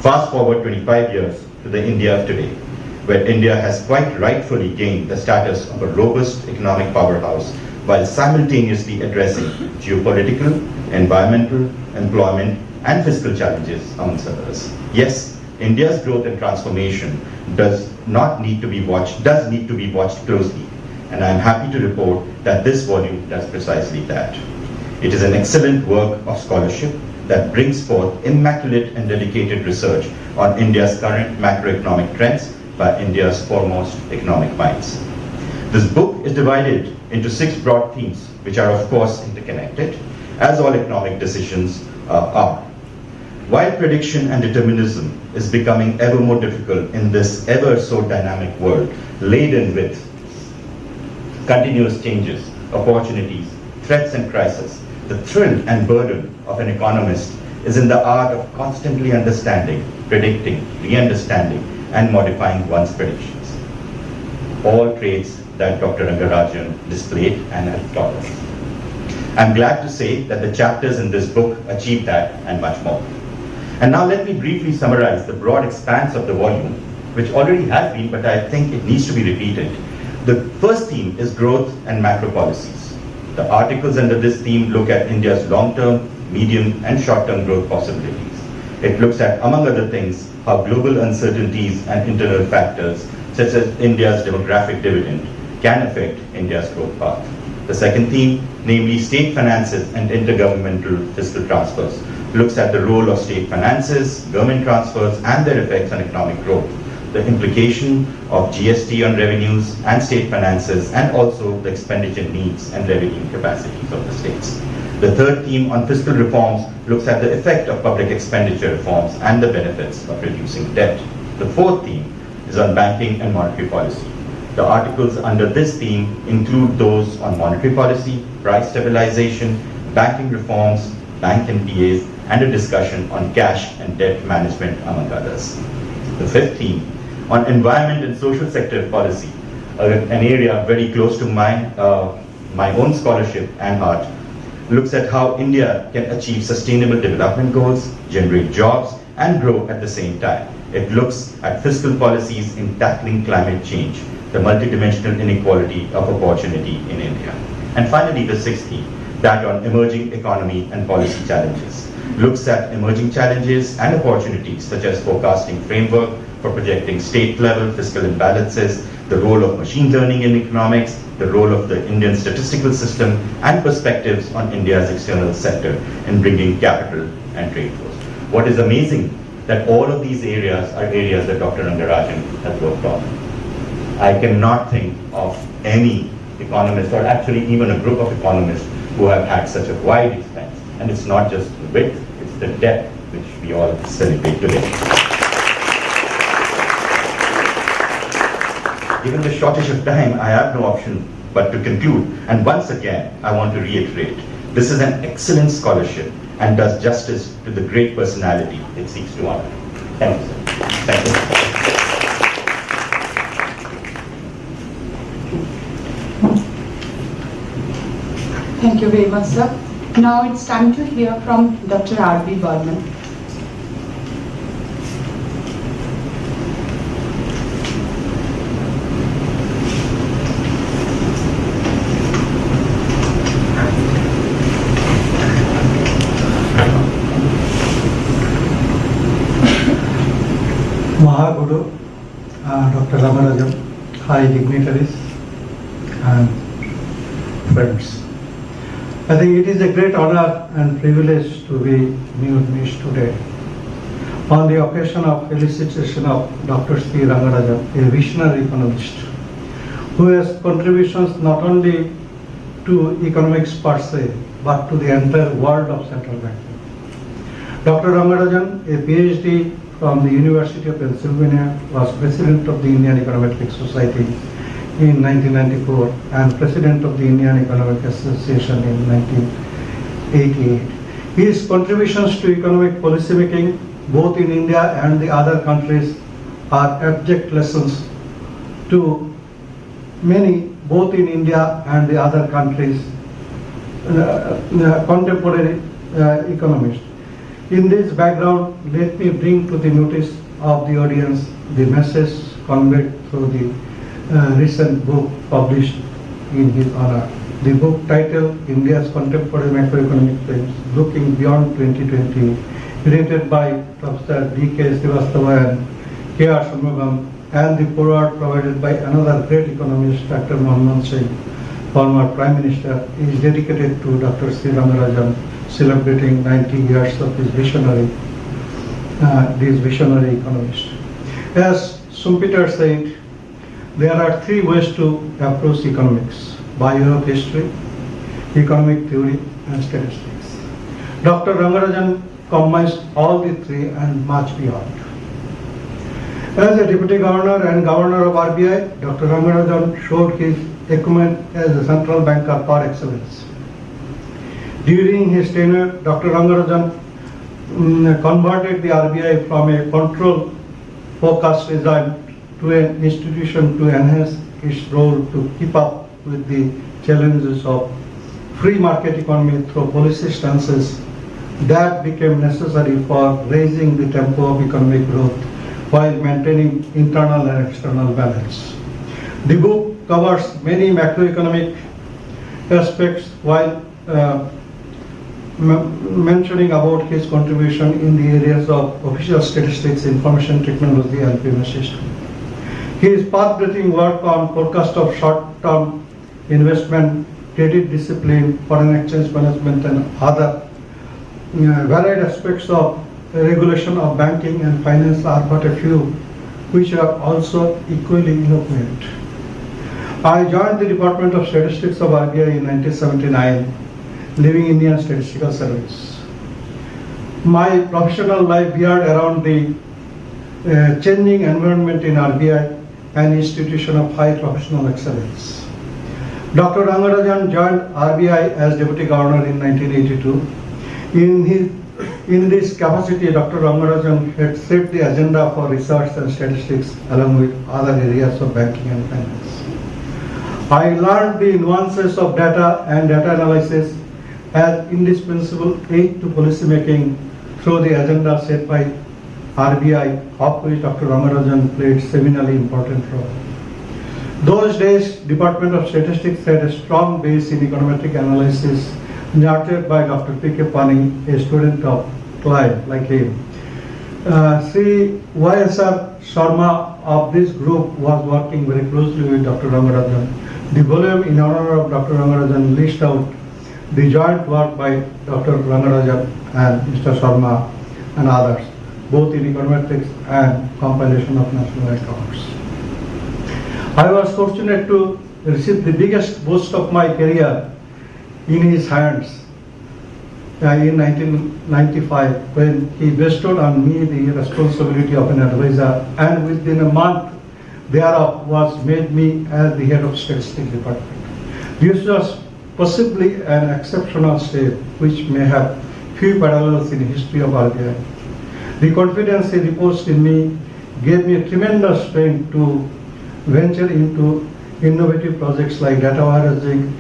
Fast forward 25 years to the India of today, where India has quite rightfully gained the status of a robust economic powerhouse while simultaneously addressing geopolitical, environmental, employment, and fiscal challenges, amongst others. Yes, India's growth and transformation does need to be watched closely, and I am happy to report that this volume does precisely that. It is an excellent work of scholarship that brings forth immaculate and dedicated research on India's current macroeconomic trends by India's foremost economic minds. This book is divided into 6 broad themes, which are of course interconnected, as all economic decisions are. While prediction and determinism is becoming ever more difficult in this ever so dynamic world, laden with continuous changes, opportunities, threats and crises, the thrill and burden of an economist is in the art of constantly understanding, predicting, re-understanding, and modifying one's predictions. All traits that Dr. Rangarajan displayed and has taught us. I'm glad to say that the chapters in this book achieve that and much more. And now let me briefly summarize the broad expanse of the volume, which already has been, but I think it needs to be repeated. The first theme is growth and macro policies. The articles under this theme look at India's long-term, medium, and short-term growth possibilities. It looks at, among other things, how global uncertainties and internal factors, such as India's demographic dividend, can affect India's growth path. The second theme, namely state finances and intergovernmental fiscal transfers, looks at the role of state finances, government transfers, and their effects on economic growth, the implication of GST on revenues and state finances, and also the expenditure needs and revenue capacities of the states. The third theme on fiscal reforms looks at the effect of public expenditure reforms and the benefits of reducing debt. The fourth theme is on banking and monetary policy. The articles under this theme include those on monetary policy, price stabilization, banking reforms, bank NPAs, and a discussion on cash and debt management, among others. The fifth theme on environment and social sector policy, an area very close to my own scholarship and heart, looks at how India can achieve sustainable development goals, generate jobs, and grow at the same time. It looks at fiscal policies in tackling climate change, the multidimensional inequality of opportunity in India. And finally, the sixth theme, that on emerging economy and policy challenges, looks at emerging challenges and opportunities such as forecasting framework for projecting state-level fiscal imbalances, the role of machine learning in economics, the role of the Indian statistical system, and perspectives on India's external sector in bringing capital and trade flows. What is amazing that all of these areas are areas that Dr. Rangarajan has worked on. I cannot think of any economist, or actually even a group of economists, who have had such a wide expanse. And it's not just the width, it's the depth which we all celebrate today. Given the shortage of time, I have no option but to conclude. And once again, I want to reiterate, this is an excellent scholarship and does justice to the great personality it seeks to honor. Thank you, sir. Thank you. Thank you very much, sir. Now it's time to hear from Dr. R.B. Barman. Mahaguru, Dr. Rangarajan, high dignitaries and friends. I think it is a great honor and privilege to be meet today on the occasion of felicitation of Dr. C. Rangarajan, a visionary economist who has contributions not only to economics per se, but to the entire world of central banking. Dr. Rangarajan, a PhD from the University of Pennsylvania, was president of the Indian Econometric Society in 1994 and president of the Indian Economic Association in 1988. His contributions to economic policy making, both in India and the other countries, are abject lessons to many, both in India and the other countries, contemporary economists. In this background, let me bring to the notice of the audience the message conveyed through the recent book published in his honor. The book titled India's Contemporary Macroeconomic Themes, Looking Beyond 2020, written by Professor D.K. Srivastava and K.R. Shanmugam, and the foreword provided by another great economist, Dr. Manmohan Singh, former Prime Minister, is dedicated to Dr. C. Rangarajan, celebrating 90 years of this visionary economist. As Schumpeter said, there are three ways to approach economics: by way of history, economic theory, and statistics. Dr. Rangarajan combines all the three and much beyond. As a deputy governor and governor of RBI, Dr. Rangarajan showed his acumen as a central banker par excellence. During his tenure, Dr. Rangarajan converted the RBI from a control-focused regime to an institution to enhance its role to keep up with the challenges of free market economy through policy stances that became necessary for raising the tempo of economic growth while maintaining internal and external balance. The book covers many macroeconomic aspects while mentioning about his contribution in the areas of official statistics, information technology, and payment system. His path-breaking work on forecast of short-term investment, credit discipline, foreign exchange management, and other varied aspects of regulation of banking and finance are but a few, which are also equally eloquent. I joined the Department of Statistics of RBI in 1979, leaving Indian Statistical Service. My professional life veered around the changing environment in RBI, an institution of high professional excellence. Dr. Rangarajan joined RBI as Deputy Governor in 1982. In this capacity, Dr. Rangarajan had set the agenda for research and statistics along with other areas of banking and finance. I learned the nuances of data and data analysis as indispensable aid to policy making through the agenda set by RBI, of which Dr. Rangarajan played seminally important role. Those days, Department of Statistics had a strong base in econometric analysis, nurtured by Dr. P.K. Pani, a student of Clive like him. Sri Y.S.R. Sharma of this group was working very closely with Dr. Rangarajan. The volume in honor of Dr. Rangarajan lists out the joint work by Dr. Rangarajan and Mr. Sharma and others, both in econometrics and compilation of national accounts. I was fortunate to receive the biggest boost of my career in his hands in 1995 when he bestowed on me the responsibility of an advisor, and within a month thereof was made me as the head of statistics department. This was possibly an exceptional step which may have few parallels in the history of RBI. The confidence he reposed in me gave me a tremendous strength to venture into innovative projects like data warehousing,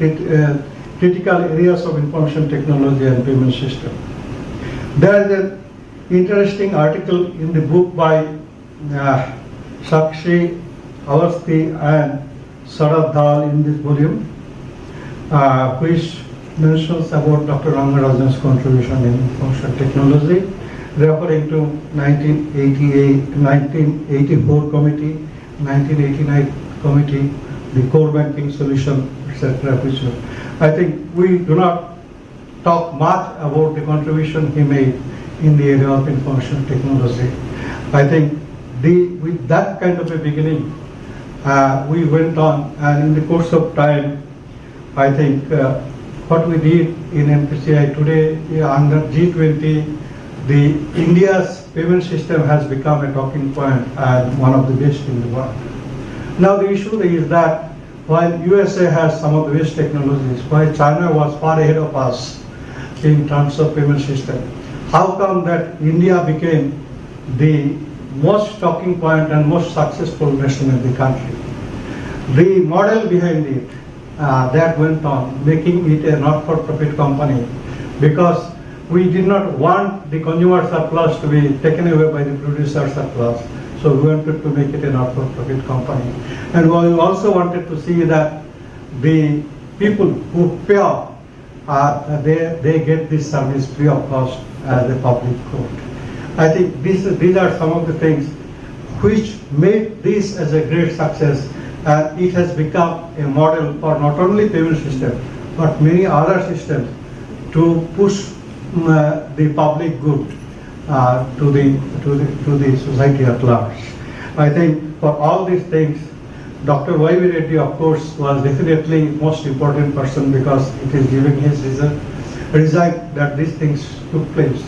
critical areas of information technology and payment system. There is an interesting article in the book by Sakshi Avasthi and Sarad Dal in this volume, which mentions about Dr. Rangarajan's contribution in information technology referring to 1984 committee, 1989 committee, the core banking solution, etc. I think we do not talk much about the contribution he made in the area of information technology. I think with that kind of a beginning, we went on, and in the course of time, I think what we did in NPCI today under G20, India's payment system has become a talking point and one of the best in the world. Now the issue is that while USA has some of the best technologies, while China was far ahead of us in terms of payment system, how come that India became the most talking point and most successful nation in the country? The model behind it that went on, making it a not-for-profit company, because we did not want the consumer surplus to be taken away by the producer surplus. So we wanted to make it a not-for-profit company. And we also wanted to see that the people who pay off, they get this service free of cost as a public good. I think these are some of the things which made this as a great success, and it has become a model for not only payment system but many other systems to push the public good to the society at large. I think for all these things, Dr. Y.V. Reddy, of course, was definitely most important person, because it is giving his result that these things took place.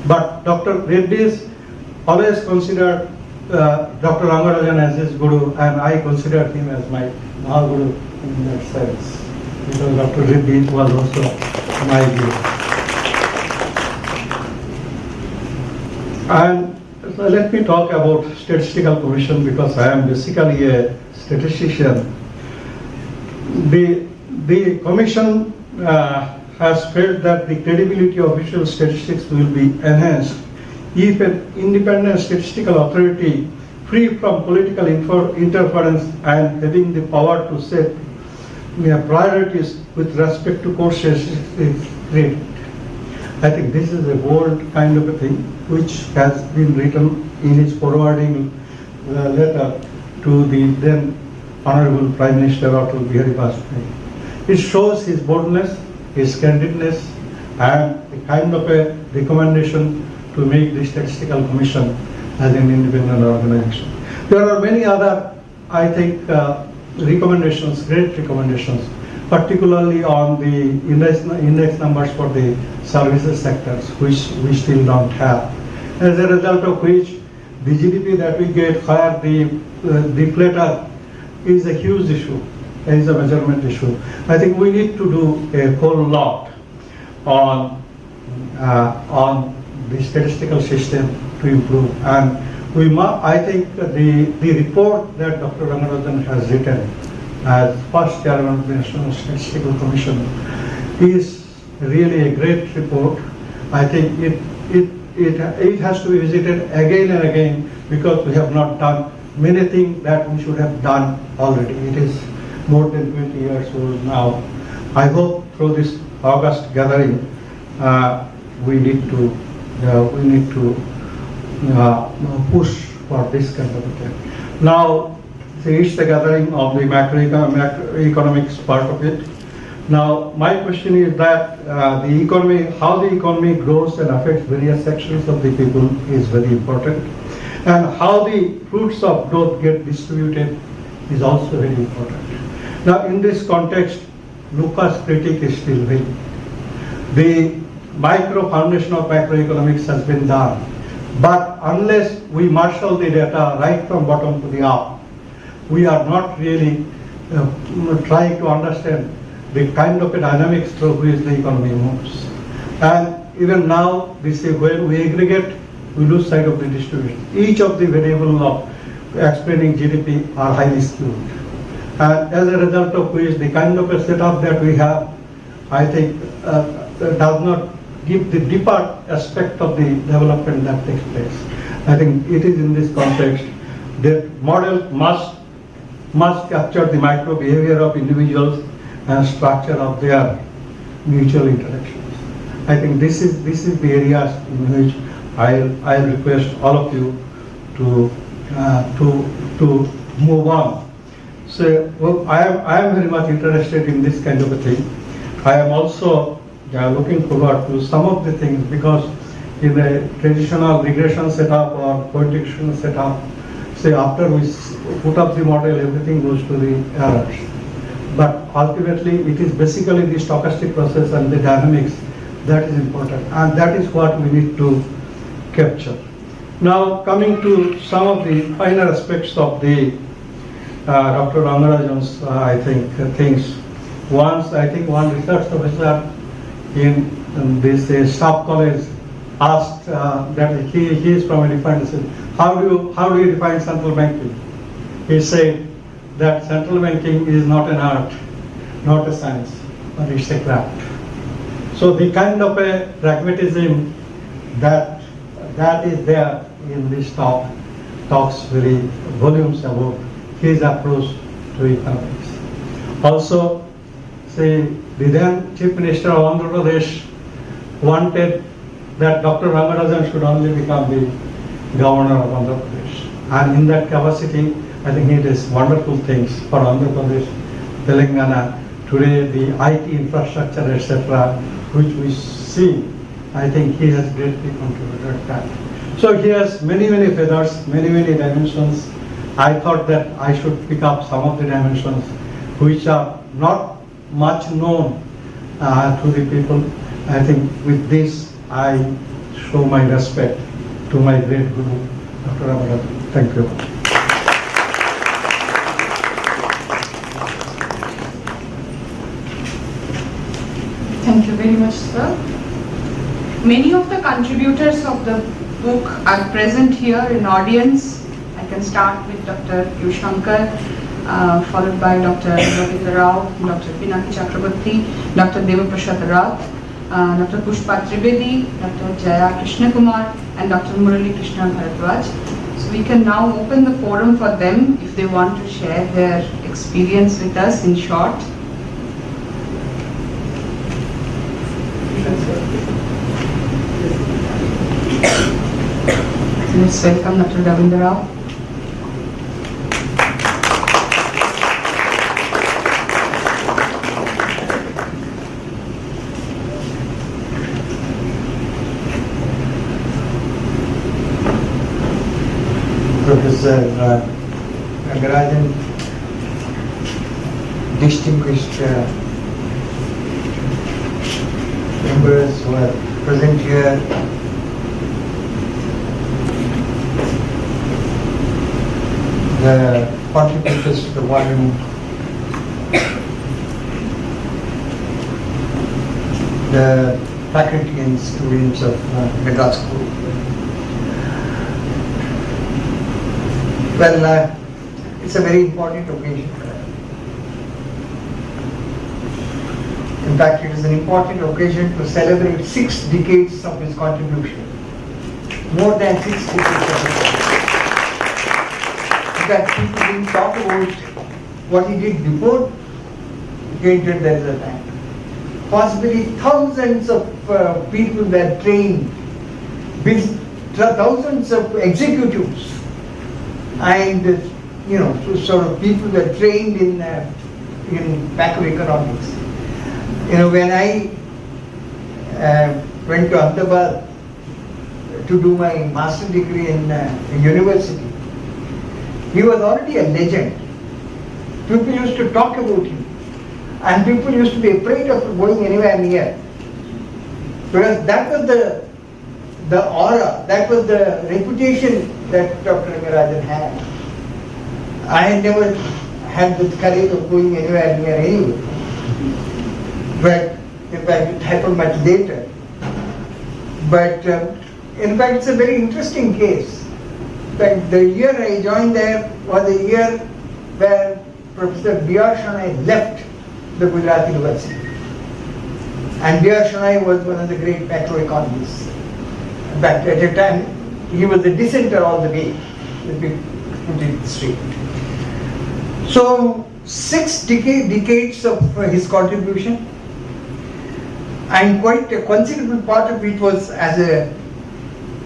But Dr. Reddy always considered Dr. Rangarajan as his guru, and I considered him as my Mahaguru in that sense, because Dr. Reddy was also my guru. And so let me talk about Statistical Commission, because I am basically a statistician. The Commission has felt that the credibility of official statistics will be enhanced if an independent statistical authority, free from political interference and having the power to set priorities with respect to core statistics, is created. I think this is a bold kind of a thing which has been written in his forwarding letter to the then Honorable Prime Minister Atal Bihari Vajpayee. It shows his boldness, his candidness, and the kind of a recommendation to make the Statistical Commission as an independent organization. There are many other, I think, recommendations, great recommendations, particularly on the index numbers for the services sectors, which we still don't have. As a result of which, the GDP that we get where the deflator is a huge issue, is a measurement issue. I think we need to do a whole lot on the statistical system to improve. And I think the report that Dr. Rangarajan has written as first chairman of the National Statistical Commission is really a great report. I think it has to be visited again and again, because we have not done many things that we should have done already. It is more than 20 years old now. I hope through this August gathering, we need to push for this kind of a thing. Now, it's the gathering of the macroeconomics part of it. Now, my question is that how the economy grows and affects various sections of the people is very important, and how the fruits of growth get distributed is also very important. Now, in this context, Lucas' critique is still vague. The micro foundation of macroeconomics has been done, but unless we marshal the data right from bottom to the up, we are not really trying to understand the kind of a dynamics through which the economy moves. And even now, when we aggregate, we lose sight of the distribution. Each of the variables of explaining GDP are highly skewed. And as a result of which, the kind of a setup that we have, I think, does not give the deeper aspect of the development that takes place. I think it is in this context that model must capture the micro behavior of individuals and structure of their mutual interactions. I think this is the areas in which I request all of you to move on. So I am very much interested in this kind of a thing. I am also looking forward to some of the things, because in a traditional regression setup or cointegration setup, say after we put up the model, everything goes to the errors. But ultimately, it is basically the stochastic process and the dynamics that is important, and that is what we need to capture. Now, coming to some of the finer aspects of the Dr. Rangarajan's, I think, things. Once, I think one research professor in this staff college asked that he is from a different, said, how do you define central banking? He said that central banking is not an art, not a science, but it's a craft. So the kind of a pragmatism that is there in this talk talks very volumes about his approach to economics. Also, say the then Chief Minister of Andhra Pradesh wanted that Dr. Rangarajan should only become the Governor of Andhra Pradesh. And in that capacity, I think it is wonderful things for Andhra Pradesh, Telangana, today the IT infrastructure, etc., which we see, I think he has greatly contributed that. So he has many feathers, many dimensions. I thought that I should pick up some of the dimensions which are not much known to the people. I think with this, I show my respect to my great Guru, Dr. Rangarajan. Thank you. Thank you very much, sir. Many of the contributors of the book are present here in audience. I can start with Dr. U. Shankar, followed by Dr. Ravindra Rao, Dr. Pinaki Chakraborty, Dr. Devaprasad Rath, Dr. Pushpa Trivedi, Dr. Jaya Krishna Kumar, and Dr. Murali Krishna Bharadwaj. So we can now open the forum for them if they want to share their experience with us in short. Let's welcome Dr. Ravindra Rao. Professor Rangarajan, distinguished members who are present here, the contributors to the volume, the faculty and students of Madras School. Well, it's a very important occasion. In fact, it is an important occasion to celebrate 6 decades of his contribution. More than 6 decades of his contribution. In fact, people didn't talk about what he did before he entered the Reserve Bank. Possibly thousands of people were trained, thousands of executives, and sort of people were trained in macroeconomics. When I went to Ahmedabad to do my master's degree in university, he was already a legend. People used to talk about him, and people used to be afraid of going anywhere near, because that was the aura, that was the reputation that Dr. Rangarajan had. I had never had the courage of going anywhere near anyone. But in fact, it happened much later. But in fact, it's a very interesting case. In fact, the year I joined there was a year where Professor B.R. Shenoy left the Gujarat University. And B.R. Shenoy was one of the great macroeconomists. In fact, at a time, he was a dissenter all the way, let me put it straight. So, 6 decades of his contribution, and quite a considerable part of it was as a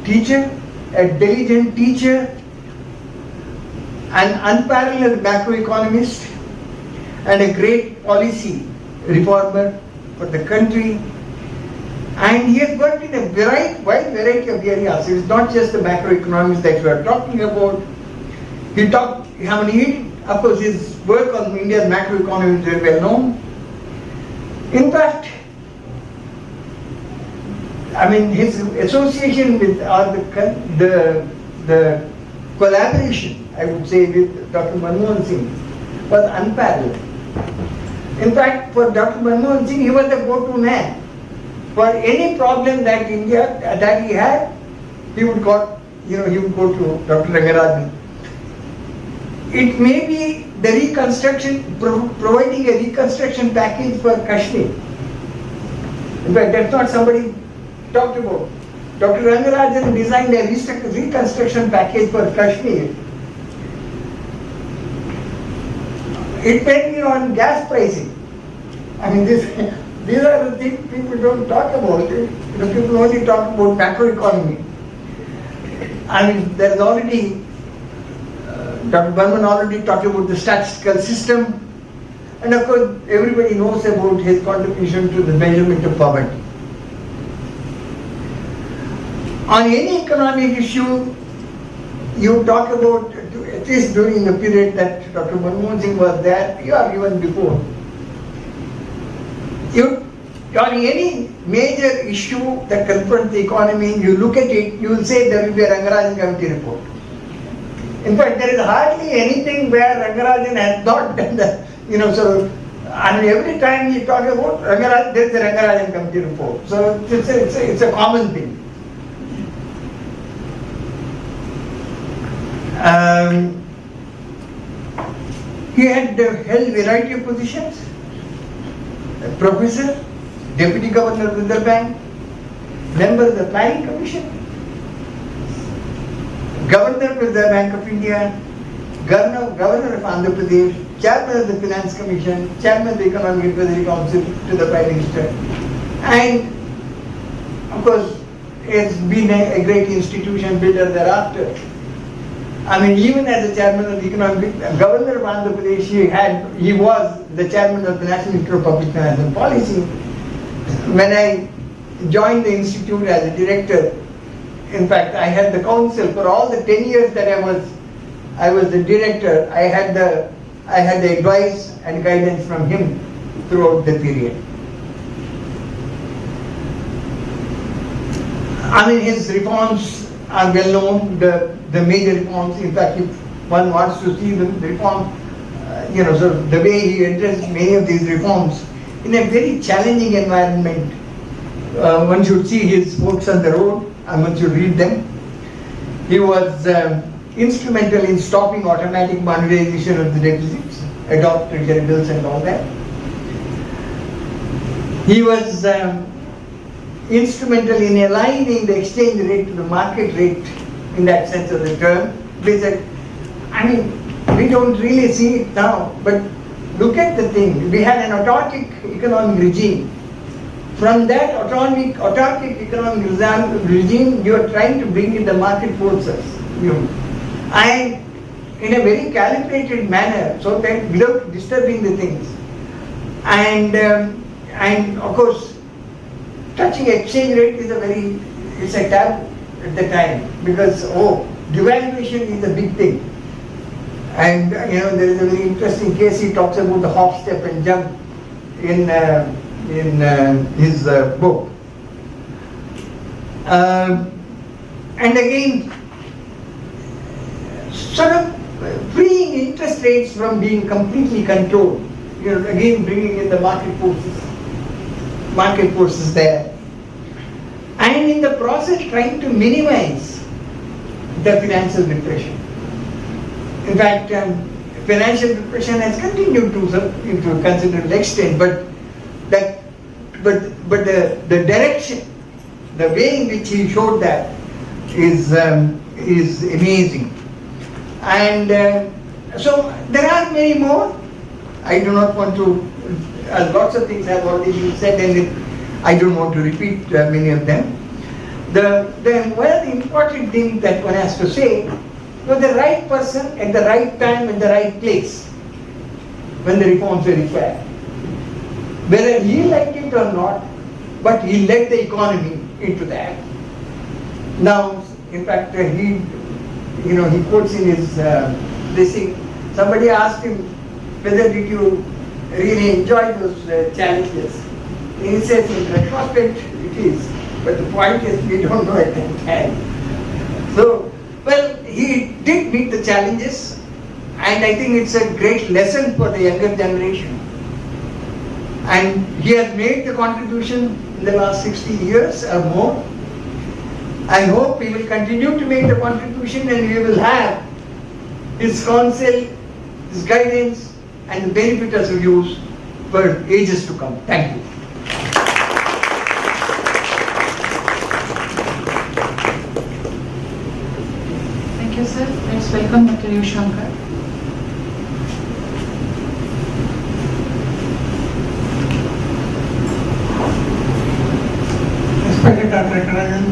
teacher, a diligent teacher, an unparalleled macroeconomist, and a great policy reformer for the country. And he has worked in a wide variety of areas. It is not just the macroeconomics that we are talking about. Of course, his work on India's macroeconomy is very well known. In fact, his association with, or the collaboration, I would say, with Dr. Manmohan Singh was unparalleled. In fact, for Dr. Manmohan Singh, he was the go-to man. For any problem that he had, he would go to Dr. Rangarajan. It may be the reconstruction, providing a reconstruction package for Kashmir. In fact, that's not somebody talked about. Dr. Rangarajan designed a reconstruction package for Kashmir. It may be on gas pricing. These are the things people don't talk about. People only talk about macroeconomy. There's already, Dr. Barman already talked about the statistical system. And of course, everybody knows about his contribution to the measurement of poverty. On any economic issue, you talk about, at least during the period that Dr. Manmohan Singh was there, or even before, on any major issue that confronts the economy, you look at it, you will say there will be a Rangarajan committee report. In fact, there is hardly anything where Rangarajan has not done the, every time you talk about Rangarajan, there is a Rangarajan committee report. So it's a common thing. He had held variety of positions: professor, deputy governor of the Reserve Bank, member of the Planning Commission, governor of the Reserve Bank of India, governor of Andhra Pradesh, chairman of the Finance Commission, chairman of the Economic Advisory Council to the Prime Minister, and of course, has been a great institution builder thereafter. Even as the chairman of the governor of Andhra Pradesh, he was the chairman of the National Institute of Public Finance and Policy. When I joined the institute as a director, in fact, I had the council for all the 10 years that I was the director. I had the advice and guidance from him throughout the period. His reforms are well known, the major reforms. In fact, if one wants to see the reform, the way he addressed many of these reforms in a very challenging environment, one should see his books on the road and one should read them. He was instrumental in stopping automatic monetization of the deficits, adopt treasury bills and all that. He was instrumental in aligning the exchange rate to the market rate in that sense of the term. We don't really see it now, but look at the thing. We had an autarkic economic regime. From that autarkic economic regime, you are trying to bring in the market forces. And in a very calibrated manner, so that without disturbing the things. And of course, touching exchange rate is a taboo at the time, because devaluation is a big thing. And there is a very interesting case. He talks about the hop, step, and jump in his book. And again, sort of freeing interest rates from being completely controlled. Again bringing in the market forces there. And in the process trying to minimize the financial depression. In fact, financial depression has continued to a considerable extent, but the direction, the way in which he showed that is amazing. And so there are many more. I do not want to, lots of things have already been said, and I don't want to repeat many of them. one of the important things that one has to say, the right person at the right time in the right place when the reforms were required. Whether he liked it or not, but he led the economy into that. Now, in fact, he quotes in his this thing. Somebody asked him whether did you really enjoy those challenges. And he says, in retrospect, it is. But the point is, we don't know at that time. So, well, he did meet the challenges, and I think it's a great lesson for the younger generation. And he has made the contribution in the last 60 years or more. I hope he will continue to make the contribution, and we will have his counsel, his guidance, and the benefit as views for ages to come. Thank you. Thank you, sir. Let's welcome Dr. U. Shankar. Respected Dr. Rangarajan,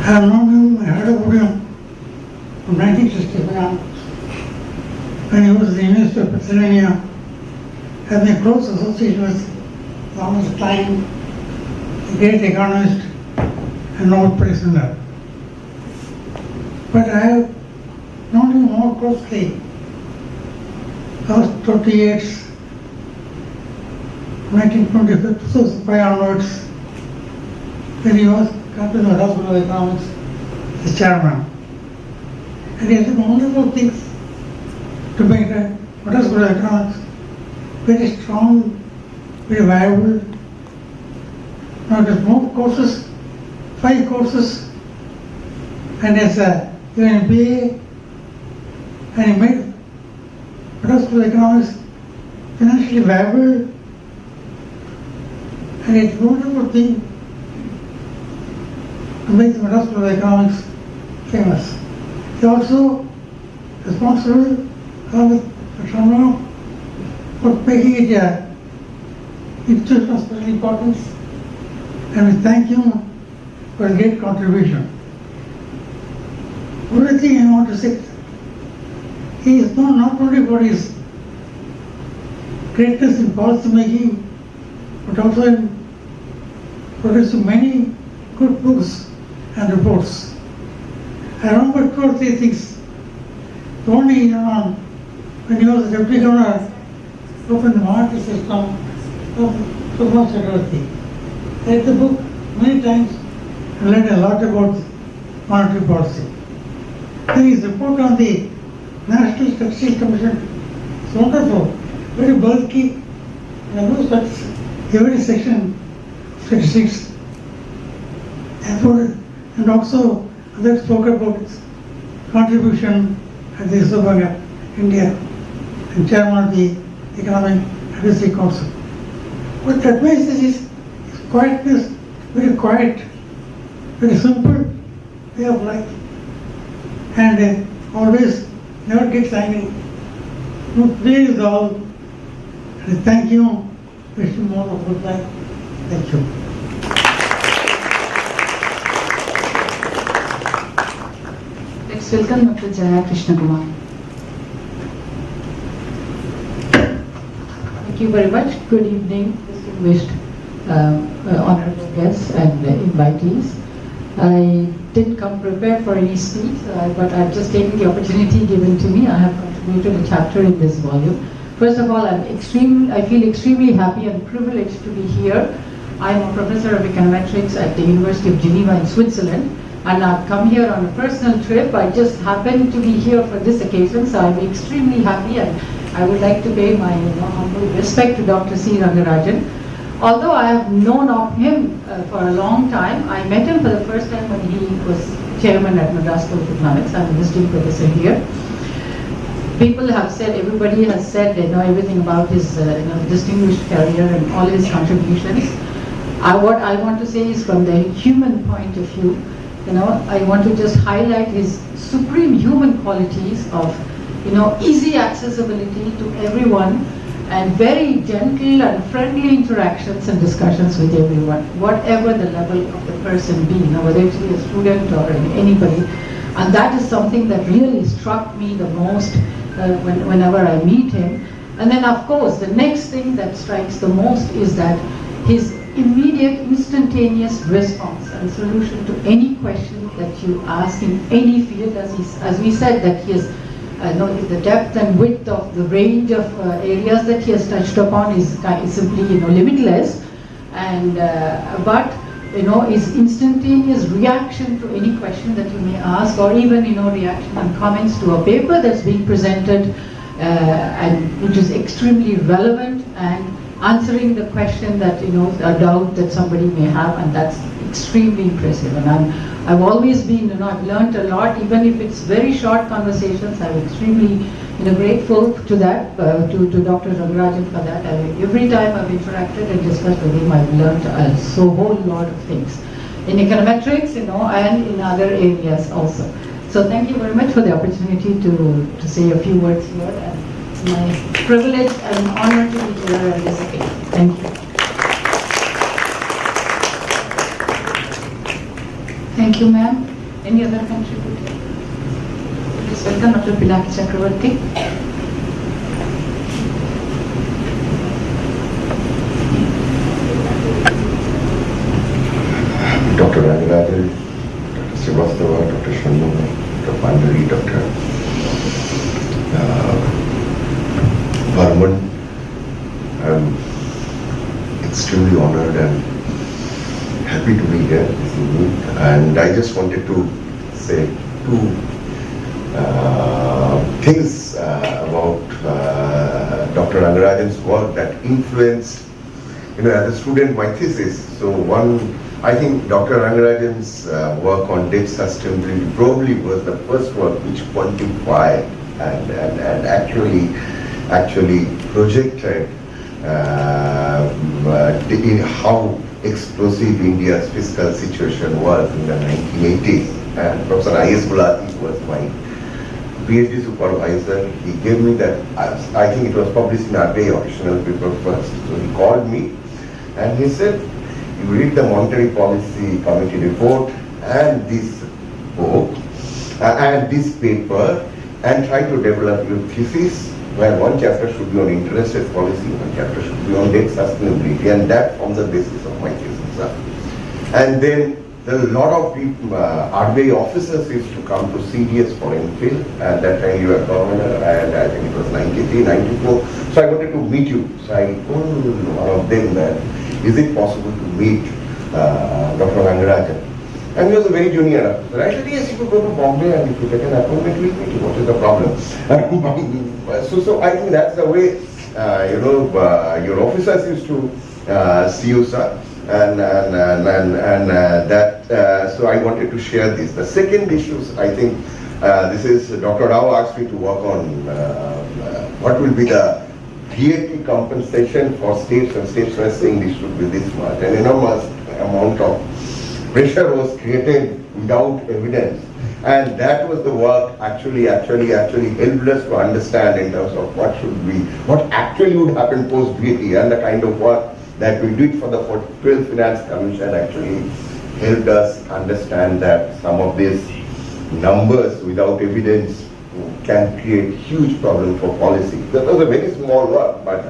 I have known him, I heard about him from 1961 when he was at the University of Pennsylvania, having a close association with Thomas Klein, a great economist and Nobel Prize winner. But I have known him more closely. I was 28, 1925, 2005 onwards, when he was captain of the Madras School of Economics, the chairman. And he has done wonderful things to make the Madras School of Economics very strong, very viable. Now there's more courses, 5 courses, and as even a BA, and he made Madras School of Economics financially viable, and it's a wonderful thing to make the Madras School of Economics famous. He also responsible along with Dr. Rao for making it an institution of special importance, and we thank him for a great contribution. One thing I want to say, he is known not only for his greatness in policy making, but also in producing many good books and reports. I remember 2 or 3 things. The only, when he was the deputy governor, opened the monetary system of Subhash Chakravarti. I read the book many times and learned a lot about monetary policy. Then his report on the National Statistics Commission is wonderful, very bulky, and I know that every section statistics and also others spoke about its contribution at the Reserve Bank of India and chairman of the Economic Advisory Council. What advice is quietness, very quiet, very simple way of life, and always never gets angry. No play is all. And thank you. Wish you more of good life. Thank you. Let's welcome Dr. Jaya Krishna Kumar. Thank you very much. Good evening, distinguished honorable guests and invitees. I didn't come prepared for any speech, but I've just taken the opportunity given to me. I have contributed a chapter in this volume. First of all, I feel extremely happy and privileged to be here. I'm a professor of econometrics at the University of Geneva in Switzerland, and I've come here on a personal trip. I just happened to be here for this occasion, so I'm extremely happy, and I would like to pay my humble respect to Dr. C. Rangarajan. Although I have known of him for a long time, I met him for the first time when he was chairman at Madras School of Economics. I'm a visiting professor here. People have said, everybody has said they know everything about his distinguished career and all his contributions. What I want to say is from the human point of view, I want to just highlight his supreme human qualities of easy accessibility to everyone, and very gentle and friendly interactions and discussions with everyone, whatever the level of the person be, whether it be a student or anybody. And that is something that really struck me the most whenever I meet him. And then of course the next thing that strikes the most is that his immediate, instantaneous response and solution to any question that you ask in any field, as we said, that he has the depth and width of the range of areas that he has touched upon is simply limitless, and but his instantaneous reaction to any question that you may ask, or even reaction and comments to a paper that's being presented, and which is extremely relevant, and answering the question that a doubt that somebody may have, and that's extremely impressive. And I've always been, I've learned a lot, even if it's very short conversations. I'm extremely grateful to that, to Dr. Rangarajan for that. Every time I've interacted and discussed with him, I've learned a whole lot of things in econometrics, and in other areas also. So thank you very much for the opportunity to say a few words here, and my privilege and honor to be here on this occasion. Thank you. Thank you, ma'am. Any other contributor? Please welcome Dr. Pilaki Chakravarti. Dr. Rangarajan, Dr. Srivastava, Dr. Shanmugam, Dr. Bhandari, Dr. Barman, I'm extremely honored and happy to be here this evening, and I just wanted to say two things about Dr. Rangarajan's work that influenced, as a student, my thesis. So one, I think Dr. Rangarajan's work on debt sustainability probably was the first work which quantified and actually projected in how explosive India's fiscal situation was in the 1980s. And Professor I.S. Gulati was my PhD supervisor. He gave me that, I think it was published in RBI optional paper first. So he called me and he said, you read the Monetary Policy Committee report and this book and this paper and try to develop your thesis, where one chapter should be on interest rate policy, one chapter should be on debt sustainability, and that forms the basis of my thesis. And then there are a lot of people, RBI officers used to come to CDS for MPhil. At that time you were governor, and I think it was 93, 94. So I wanted to meet you. So I told one of them that, is it possible to meet Dr. Rangarajan? And he was a very junior officer. I said, yes, you could go to Bombay, and if you take an appointment, we'll meet you. What is the problem? So I think that's the way, your officers used to see you, sir. So I wanted to share this. The second issue, I think, this is Dr. Rao asked me to work on what will be the VAT compensation for states, and states were saying this should be this much. An enormous amount of pressure was created without evidence, and that was the work actually helped us to understand in terms of what actually would happen post VAT, and the kind of work that we did for the 12th Finance Commission actually helped us understand that some of these numbers without evidence can create huge problem for policy. That was a very small work, but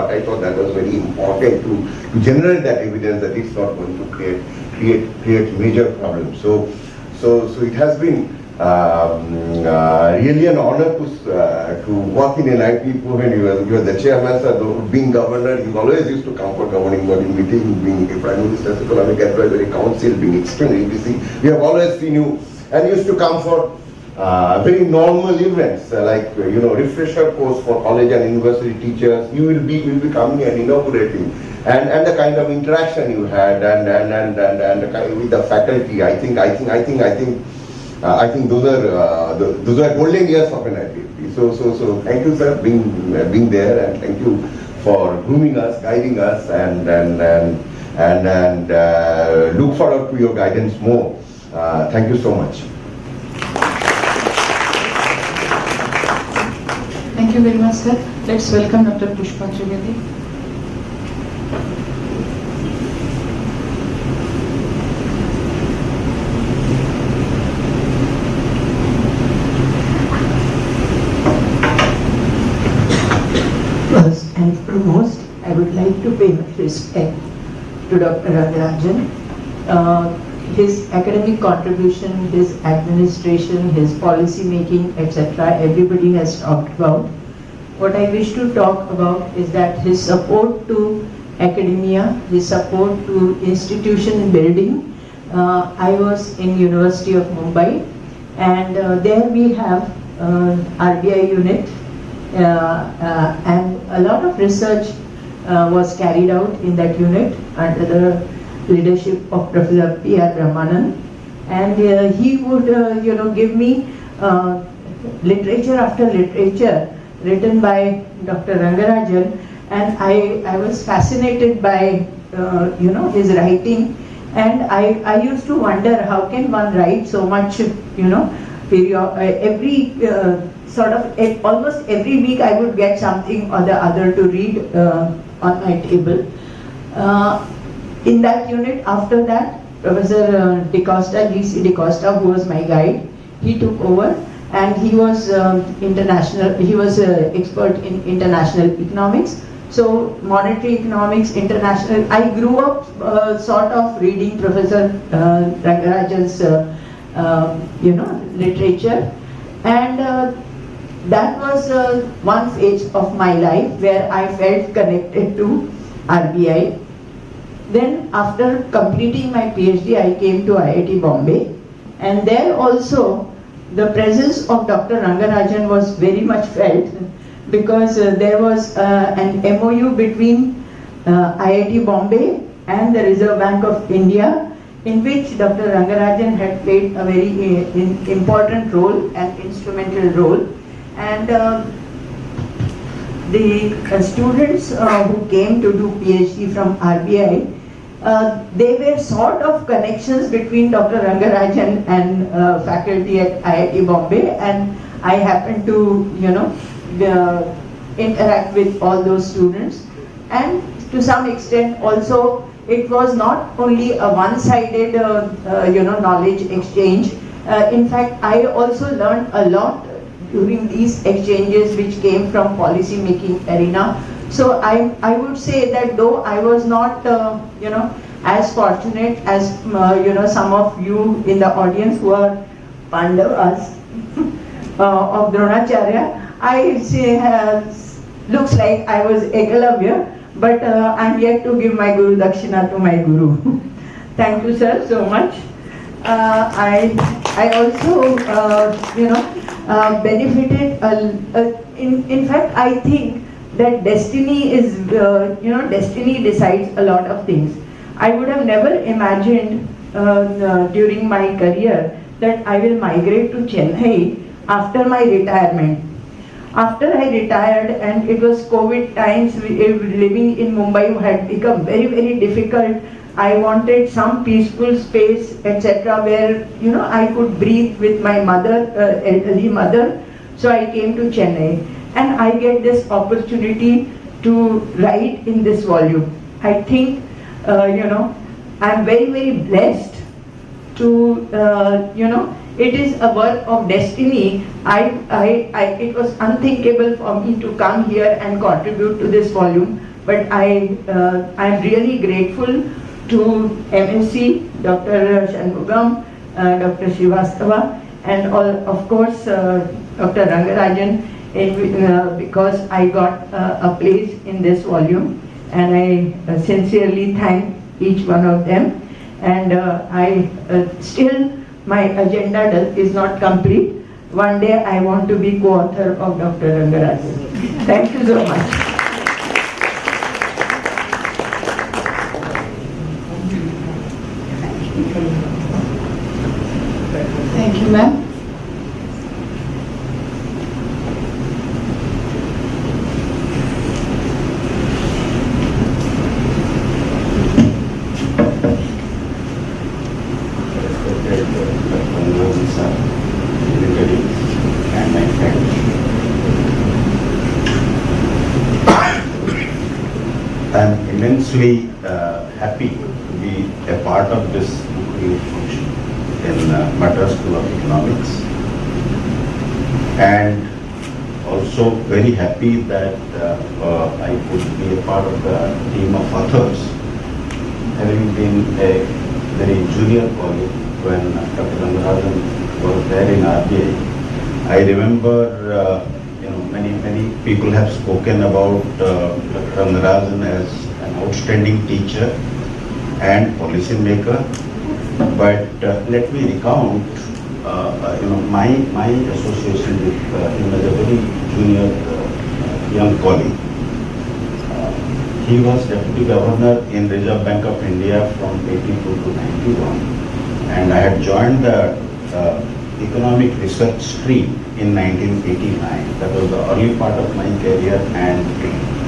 I thought that was very important to generate that evidence that it's not going to create major problems. So it has been really an honor to work in NIP when you were the chairman, sir. Being governor, you always used to come for governing body meeting, being a Prime Minister's Economic Advisory Council, being extremely busy. We have always seen you, and you used to come for very normal events like refresher course for college and university teachers. You will be coming and inaugurating, and the kind of interaction you had and with the faculty. I think those are golden years of NIP. So thank you, sir, being there, and thank you for grooming us, guiding us, and look forward to your guidance more. Thank you so much. Thank you very much, sir. Let's welcome Dr. Pushpa Trivedi. First and foremost, I would like to pay my respect to Dr. Rangarajan. His academic contribution, his administration, his policy making, etc., everybody has talked about. What I wish to talk about is that his support to academia, his support to institution building. I was in University of Mumbai, and there we have RBI unit, and a lot of research was carried out in that unit under the leadership of Professor P.R. Barman, and he would give me literature after literature written by Dr. Rangarajan, and I was fascinated by his writing, and I used to wonder how can one write so much, every almost every week I would get something or the other to read on my table. In that unit, after that, Professor G.C. DeCosta, who was my guide, he took over, and he was expert in international economics. So monetary economics, international. I grew up sort of reading Professor Rangarajan's literature, and that was one phase of my life where I felt connected to RBI. Then after completing my PhD, I came to IIT Bombay, and there also the presence of Dr. Rangarajan was very much felt, because there was an MOU between IIT Bombay and the Reserve Bank of India, in which Dr. Rangarajan had played a very important role, an instrumental role. And the students who came to do PhD from RBI, they were sort of connections between Dr. Rangarajan and faculty at IIT Bombay, and I happened to interact with all those students, and to some extent also it was not only a one-sided knowledge exchange. In fact, I also learned a lot during these exchanges which came from policy making arena. So I would say that though I was not as fortunate as some of you in the audience who are Pandavas of Dronacharya, I say looks like I was Ekalavya, but I'm yet to give my Guru Dakshina to my Guru. Thank you, sir, so much. I also benefited. In fact, I think that destiny is, destiny decides a lot of things. I would have never imagined during my career that I will migrate to Chennai after my retirement. After I retired, and it was COVID times, living in Mumbai had become very, very difficult. I wanted some peaceful space, etc., where I could breathe with my mother, elderly mother. So I came to Chennai, and I get this opportunity to write in this volume. I think I'm very, very blessed to it is a work of destiny. It was unthinkable for me to come here and contribute to this volume, but I'm really grateful to MSc, Dr. Shanmugam, Dr. Srivastava, and of course Dr. Rangarajan, because I got a place in this volume, and I sincerely thank each one of them. And I still, my agenda is not complete. One day I want to be co-author of Dr. Rangarajan. Thank you so much. Thank you, ma'am. I'm immensely happy to be a part of this function in Madras School of Economics, and also very happy that I could be a part of the team of authors, having been a very junior colleague when Dr. Rangarajan was there in RBI. I remember many people have spoken about Dr. Rangarajan as an outstanding teacher and policy maker, but let me recount my association with him as a very junior young colleague. He was Deputy Governor in Reserve Bank of India from 82 to 91, and I had joined the economic research stream in 1989. That was the early part of my career, and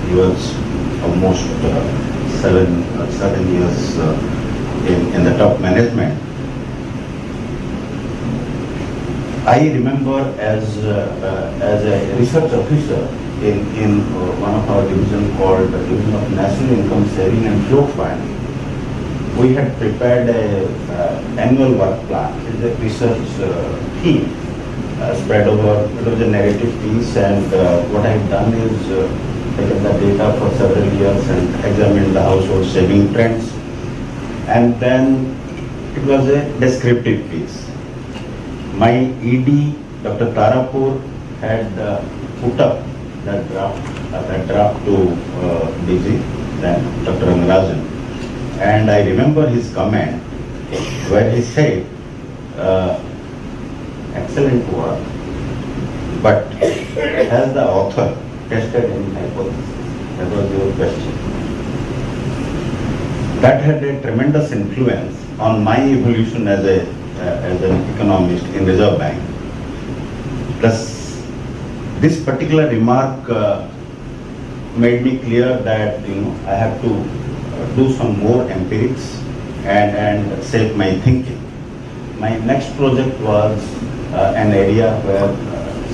he was almost 7 years in the top management. I remember as a research officer in one of our division called the Division of National Income Saving and Float Fund. We had prepared a annual work plan. It's a research theme spread over. It was a narrative piece, and what I have done is taken the data for several years and examined the household saving trends, and then it was a descriptive piece. My ED, Dr. Tarapur, had put up that draft to DG, then Dr. Rangarajan. And I remember his comment where he said, excellent work, but has the author tested any hypothesis? That was your question. That had a tremendous influence on my evolution as an economist in Reserve Bank. Thus, this particular remark made me clear that I have to do some more empirics and shape my thinking. My next project was an area where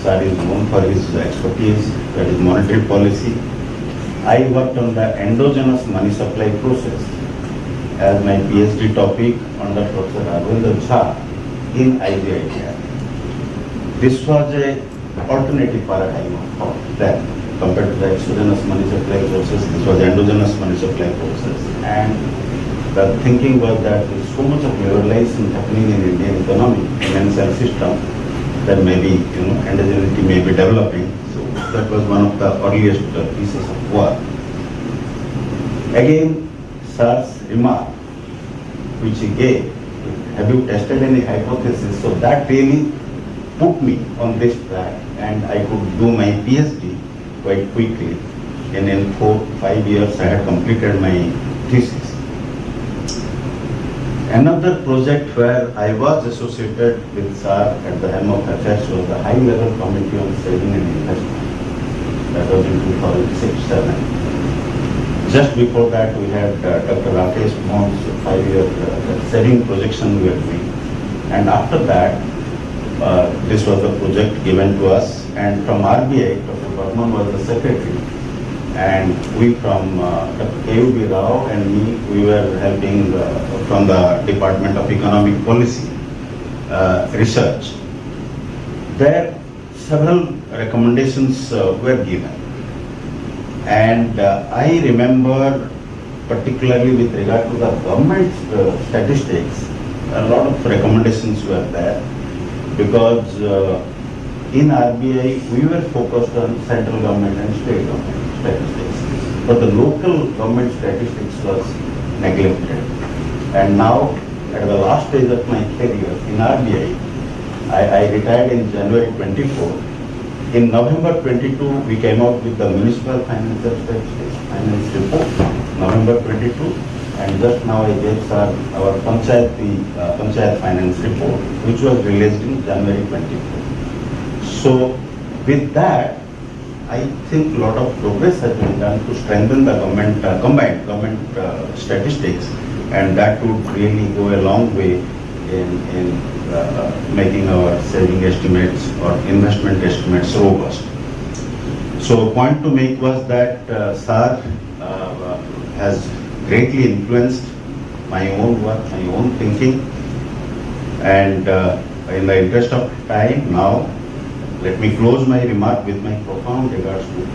Sir is known for his expertise, that is monetary policy. I worked on the endogenous money supply process as my PhD topic under Professor Arvind Jha in IBI. This was a alternative paradigm of thought then compared to the exogenous money supply process. This was endogenous money supply process, and the thinking was that there is so much of liberalization happening in Indian economy, financial system, that maybe endogeneity may be developing. So that was one of the earliest pieces of work. Again, Sir's remark, which he gave, have you tested any hypothesis? So that really put me on this track, and I could do my PhD quite quickly. And in 4-5 years, I had completed my thesis. Another project where I was associated with Sir at the helm of affairs was the high-level committee on saving and investment. That was in 2006-7. Just before that, we had Dr. Laveesh Bhandari's 5-year saving projection we were doing. And after that, this was the project given to us. And from RBI, Dr. Barman was the secretary. And we from Dr. K.U.B. Rao and me, we were helping from the Department of Economic Policy Research. There, several recommendations were given. And I remember, particularly with regard to the government statistics, a lot of recommendations were there, because in RBI we were focused on central government and state government statistics, but the local government statistics was neglected. And now, at the last stage of my career in RBI, I retired in January 24. In November 22, we came out with the Municipal Financial Statistics Finance Report, November 22, and just now I gave Sir our Panchayat Finance Report, which was released in January 24. So, with that, I think a lot of progress has been done to strengthen the combined government statistics, and that would really go a long way in making our saving estimates or investment estimates robust. So, point to make was that Sir has greatly influenced my own work, my own thinking. And in the interest of time now, let me close my remark with my profound regards to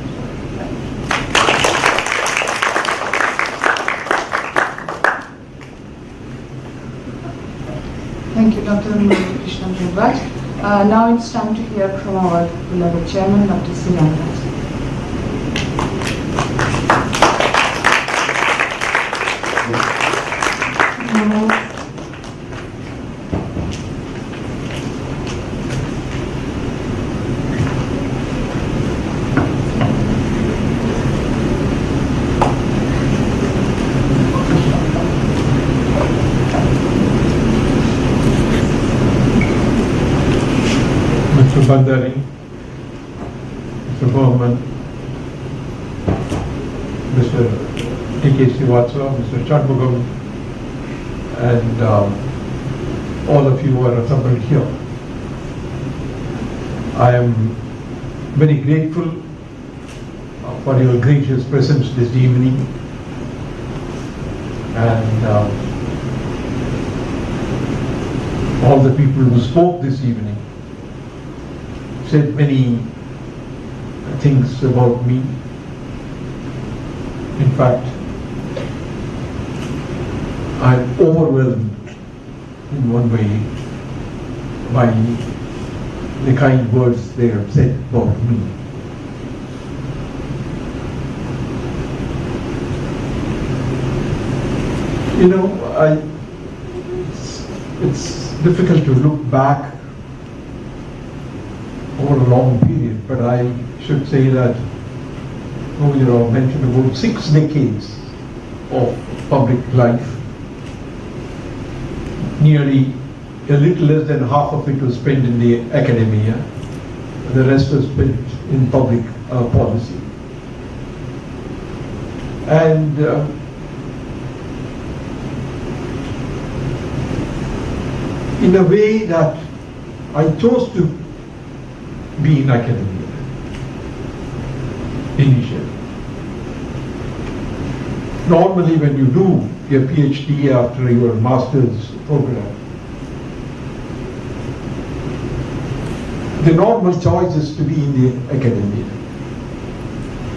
Thank you, Dr. Krishna Bhargava. Now it's time to hear from our beloved chairman, Dr. C. Rangarajan. Mr. Bhandari, Mr. Barman, Mr. T.K. Srivastava, Mr. Chatmugam, and all of you who are assembled here. I am very grateful for your gracious presence this evening, and all the people who spoke this evening said many things about me. In fact, I'm overwhelmed in one way by the kind words they have said about me. You know, it's difficult to look back over a long period, but I should say that Rangarajan mentioned about 6 decades of public life. Nearly a little less than half of it was spent in the academia. The rest was spent in public policy. And in a way that I chose to be in academia initially. Normally when you do your PhD after your master's program, the normal choice is to be in the academia.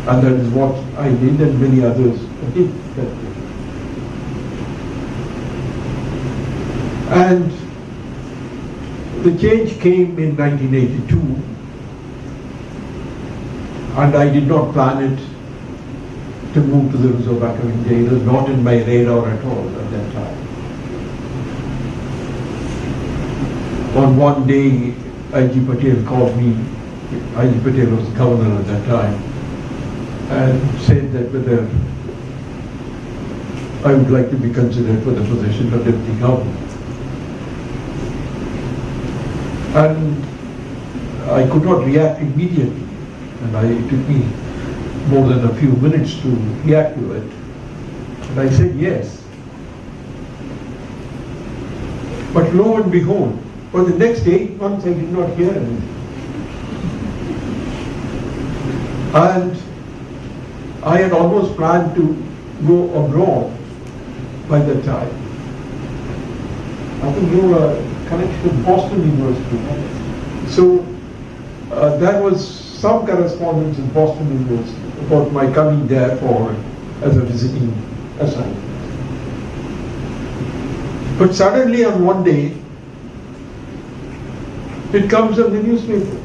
And that is what I did, and many others did that way. And the change came in 1982, and I did not plan it to move to the Reserve Bank of India. It was not in my radar at all at that time. On one day, I.G. Patel called me. I.G. Patel was the governor at that time, and said that whether I would like to be considered for the position of deputy governor. And I could not react immediately, and it took me more than a few minutes to react to it. And I said yes. But lo and behold, for the next 8 months I did not hear anything. And I had almost planned to go abroad by that time. I think you were connected to Boston University. So there was some correspondence in Boston University about my coming there as a visiting assignment. But suddenly on one day, it comes on the newspaper.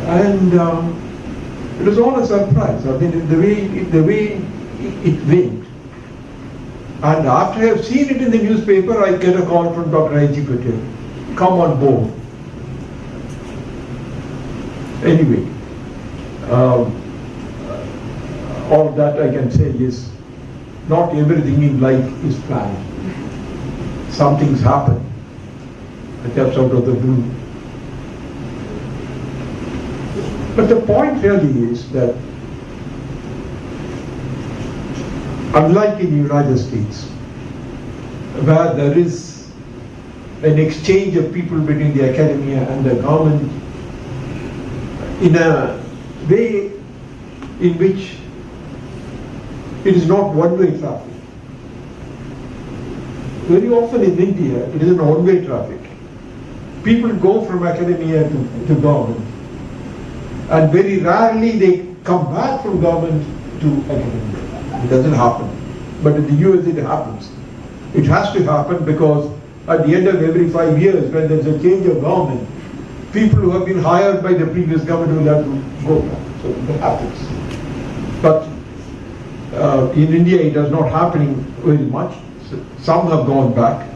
And it was all a surprise. I mean, the way it went. And after I have seen it in the newspaper, I get a call from Dr. I.G. Patel. Come on board. Anyway, all that I can say is not everything in life is planned. Some things happen. Just out of the blue. But the point really is that unlike in the United States, where there is an exchange of people between the academia and the government in a way in which It is not one-way traffic. Very often in India, it is an one-way traffic. People go from academia to government, and very rarely they come back from government to academia. It doesn't happen. But in the US it happens. It has to happen because at the end of every 5 years, when there's a change of government, people who have been hired by the previous government will have to go back. So it happens. But in India it is not happening very much. Some have gone back,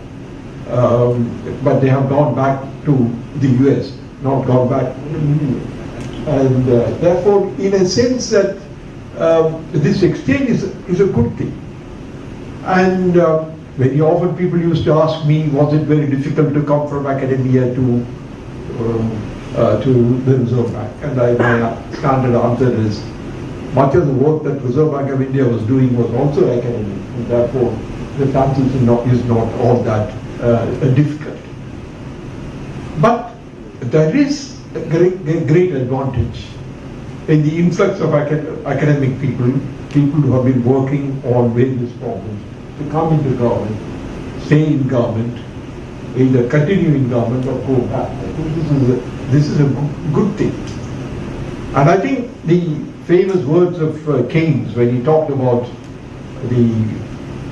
but they have gone back to the US, not gone back to India. And therefore, in a sense that this exchange is a good thing. And very often people used to ask me, was it very difficult to come from academia to the Reserve Bank? And my standard answer is, much of the work that Reserve Bank of India was doing was also academic, and therefore the transition is not all that difficult. But there is a great advantage in the influx of academic people who have been working on various problems, to come into government, stay in government, either continue in government or go back. I think this is a good thing. And I think the famous words of Keynes, when he talked about the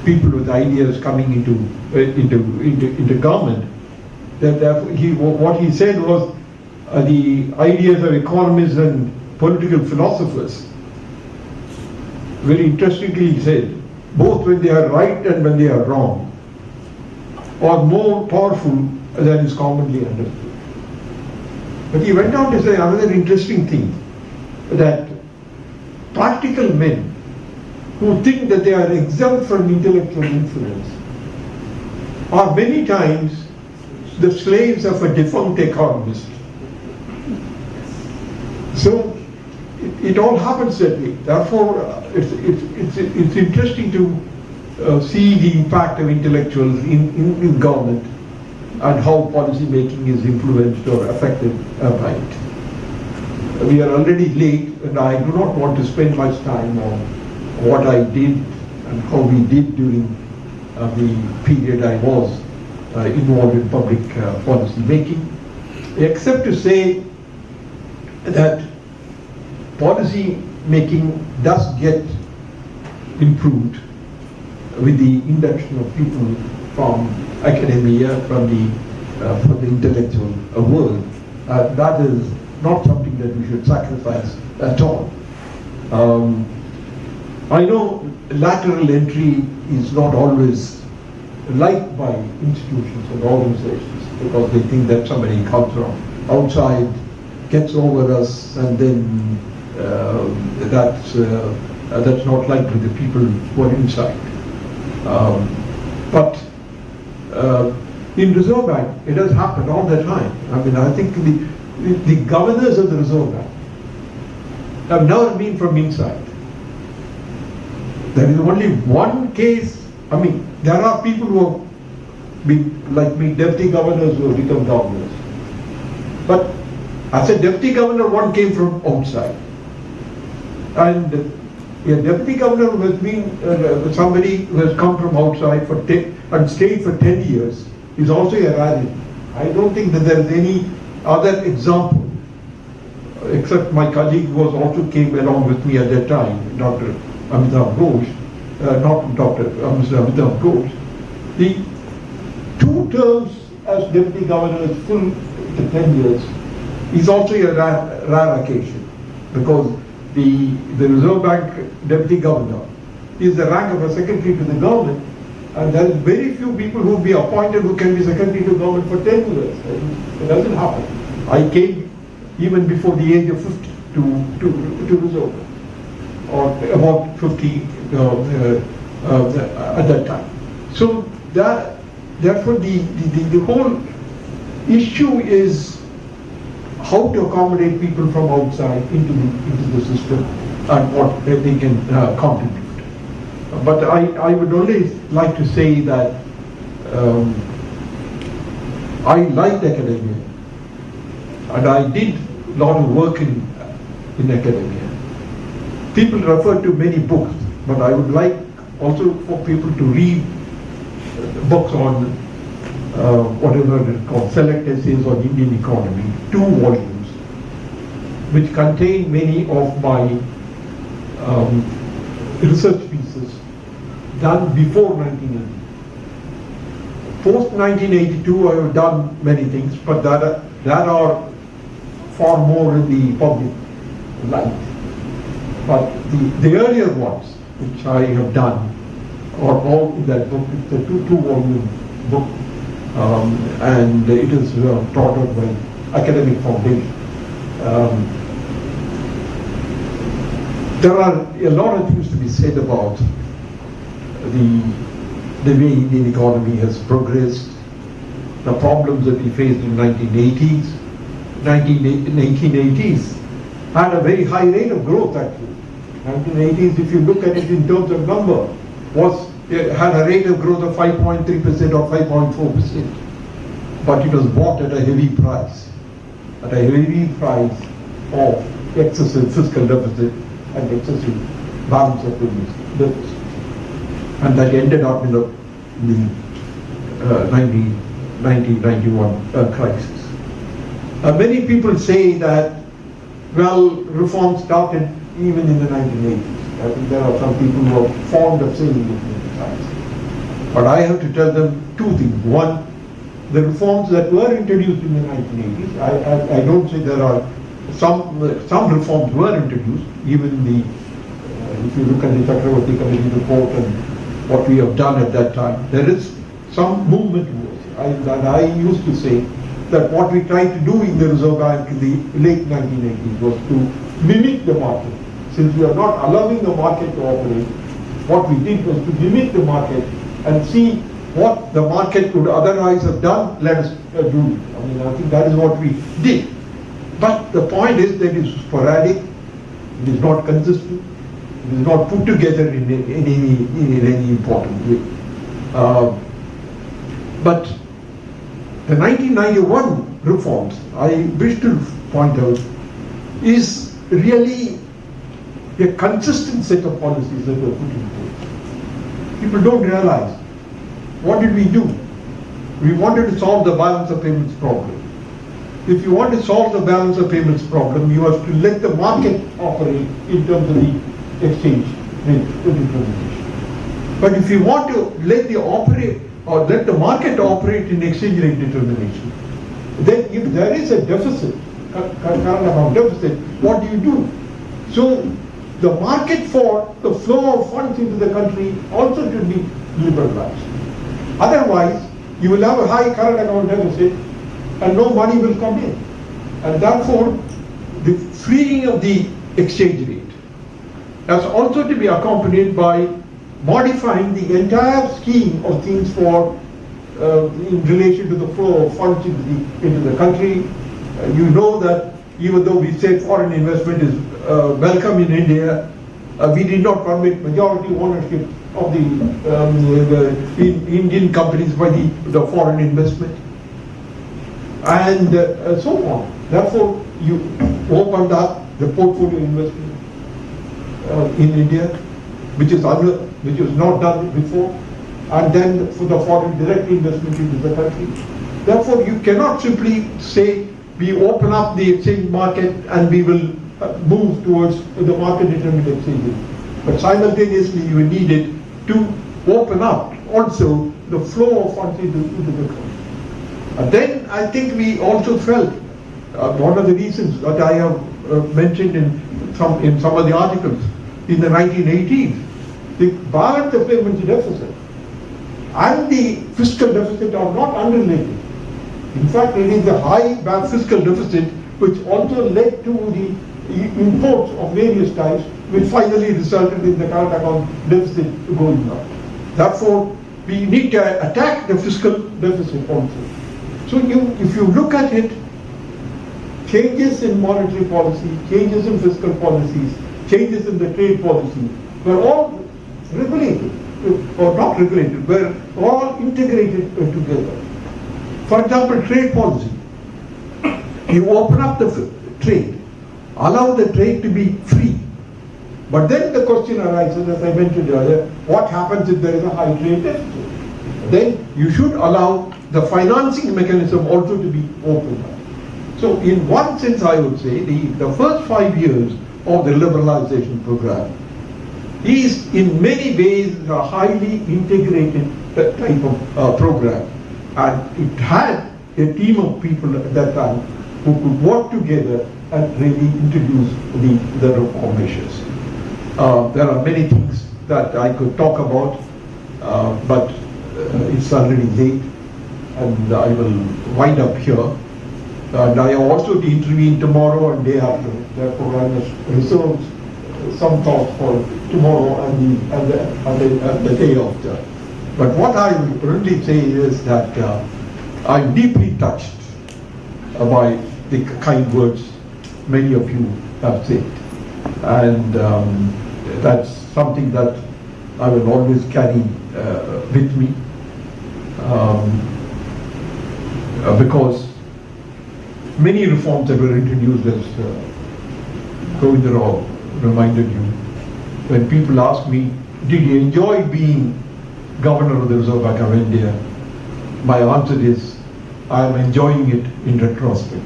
people with ideas coming into government, that what he said was the ideas of economists and political philosophers, very interestingly he said, both when they are right and when they are wrong, are more powerful than is commonly understood. But he went on to say another interesting thing, that practical men who think that they are exempt from intellectual influence are many times the slaves of a defunct economist. So it all happens that way. Therefore, it's interesting to see the impact of intellectuals in government and how policy making is influenced or affected by it. We are already late, and I do not want to spend much time on what I did and how we did during the period I was involved in public policy making, except to say that policy making does get improved with the induction of people from academia, from the intellectual world. That is not something that we should sacrifice at all. I know lateral entry is not always liked by institutions and organizations because they think that somebody comes from outside, gets over us, and then that's not liked with the people who are inside. But in Reserve Bank, it has happened all the time. I mean, I think the governors of the Reserve Bank have never been from inside. There is only one case. I mean, there are people who have been, like me, deputy governors who have become governors. But as a deputy governor, one came from outside. And a deputy governor who has been somebody who has come from outside and stayed for 10 years is also a rarity. I don't think that there is any other example, except my colleague who also came along with me at that time, Dr. Amitabh Ghosh, not Dr. Mr. Amitabh Ghosh. The 2 terms as deputy governor is full to 10 years is also a rare occasion, because the Reserve Bank deputy governor is the rank of a secretary to the government, and there is very few people who will be appointed who can be secretary to government for 10 years. It doesn't happen. I came even before the age of 50 to Reserve Bank, or about 50 at that time. So therefore the whole issue is how to accommodate people from outside into the system and what they can contribute. But I would only like to say that I liked academia, and I did a lot of work in academia. People refer to many books but I would like also for people to read books on whatever it's called, select essays on Indian economy, 2 volumes, which contain many of my research pieces done before 1980. Post 1982, I have done many things, but that are far more in the public light. But the earlier ones, which I have done, are all in that book. It's a 2-volume book, and it is taught out by Academic Foundation. There are a lot of things to be said about the way Indian economy has progressed, the problems that we faced in 1980s. 1980s had a very high rate of growth actually. 1980s, if you look at it in terms of number, had a rate of growth of 5.3% or 5.4%. But it was bought at a heavy price. At a heavy price of excessive fiscal deficit and excessive balance of payments deficit. And that ended up in the 1991 crisis. Many people say that, well, reform started even in the 1980s. I think there are some people who are fond of saying it. But I have to tell them 2 things. One, the reforms that were introduced in the 1980s, I don't say there are some reforms were introduced, even if you look at the Chakravarti Committee report and what we have done at that time, there is some movement towards it. I used to say that what we tried to do in the Reserve Bank in the late 1980s was to mimic the market. Since we are not allowing the market to operate, what we did was to mimic the market and see what the market could otherwise have done, let us do it. I mean, I think that is what we did. But the point is that it is sporadic, it is not consistent, it is not put together in any important way. But the 1991 reforms, I wish to point out, is really a consistent set of policies that were put in place. People don't realize, what did we do? We wanted to solve the balance of payments problem. If you want to solve the balance of payments problem, you have to let the market operate in terms of the exchange rate determination. But if you want to let the market operate in exchange rate determination, then if there is a deficit, current account deficit, what do? So the market for the flow of funds into the country also should be liberalized. Otherwise, you will have a high current account deficit and no money will come in. And therefore, the freeing of the exchange rate has also to be accompanied by modifying the entire scheme of things for in relation to the flow of funds into the country. You know that even though we say foreign investment is welcome in India, we did not permit majority ownership of the Indian companies by the foreign investment, and so on. Therefore, you opened up the portfolio investment in India, which is not done before, and then for the foreign direct investment into the country. Therefore, you cannot simply say we open up the exchange market and we will move towards the market determined exchange rate. But simultaneously, you needed to open up also the flow of funds into the country. And then I think we also felt one of the reasons that I have mentioned in some of the articles in the 1980s, the balance of payments deficit and the fiscal deficit are not unrelated. In fact, it is the high fiscal deficit which also led to the imports of various types, which finally resulted in the current account deficit going up. Therefore, we need to attack the fiscal deficit also. So if you look at it, changes in monetary policy, changes in fiscal policies, changes in the trade policy were all regulated, or not regulated, were all integrated together. For example, trade policy. You open up the trade, allow the trade to be free, But then the question arises, as I mentioned earlier, what happens if there is a high trade deficit? Then you should allow the financing mechanism also to be opened up. So in one sense, I would say the first 5 years of the liberalization program is in many ways a highly integrated type of program. And it had a team of people at that time who could work together and really introduce the reform measures. There are many things that I could talk about, but it's already late, and I will wind up here. And I also to intervene tomorrow and day after. Therefore, I must reserve some thoughts for tomorrow and the day after. But what I will really say is that I'm deeply touched by the kind words many of you have said, and that's something that I will always carry with me, because many reforms that were introduced, as Govinda Rao reminded you, when people ask me, did you enjoy being Governor of the Reserve Bank of India? My answer is, I am enjoying it in retrospect.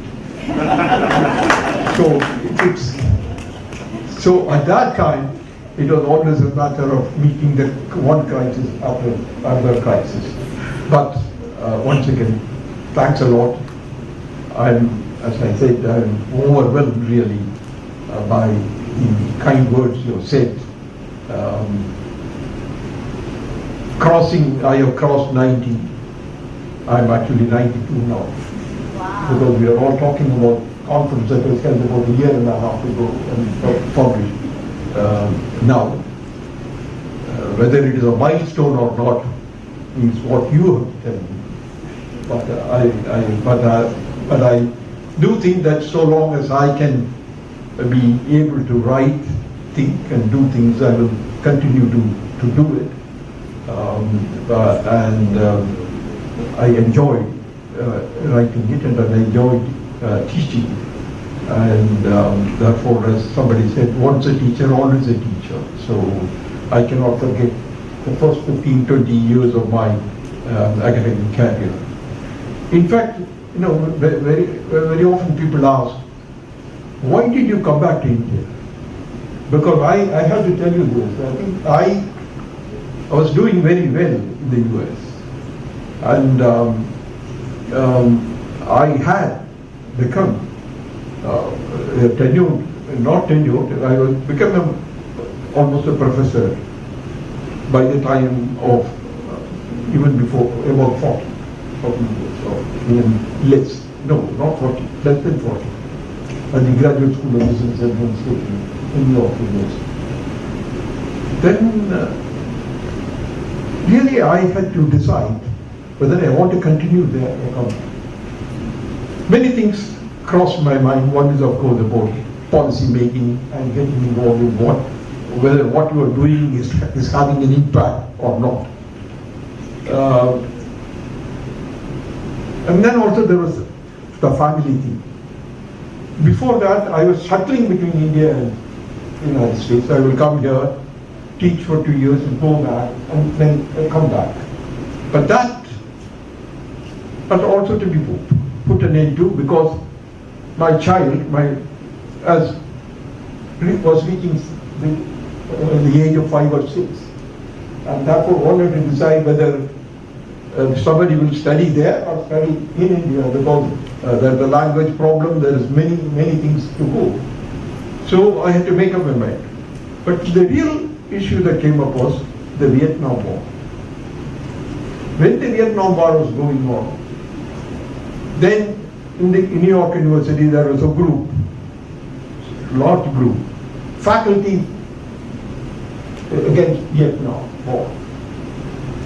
So at that time, it was always a matter of meeting the one crisis after another crisis. But once again, thanks a lot. As I said, I'm overwhelmed really by the kind words you have said. I have crossed 90. I'm actually 92 now. Wow. Because we are all talking about conference that was held about a year and a half ago and published now. Whether it is a milestone or not is what you have to tell me. But I do think that so long as I can be able to write, think and do things, I will continue to do it. I enjoy writing it, and I enjoy teaching. And therefore, as somebody said, once a teacher, always a teacher. So I cannot forget the first 15, 20 years of my academic career. In fact, very often people ask, why did you come back to India? Because I have to tell you this. I think I was doing very well in the US, and I had become tenured, not tenured. I was become almost a professor by the time of even before about 40 years, or even less. No, not 40, less than 40. At the Graduate School of Business Administration in New York University. Then really I had to decide whether I want to continue there or come. Many things crossed my mind. One is, of course, about policy making and getting involved in whether what you are doing is having an impact or not. And then also there was the family thing. Before that, I was shuttling between India and the United States. I will come here, teach for 2 years, and go back, and then come back. But that had also to be put an end to, because my child, was reaching the age of 5 or 6, and therefore wanted to decide whether somebody will study there or study in India, because there's a language problem, there is many things to go. So I had to make up my mind. But the real issue that came up was the Vietnam War. When the Vietnam War was going on, then in New York University there was a group, large group, faculty against Vietnam War.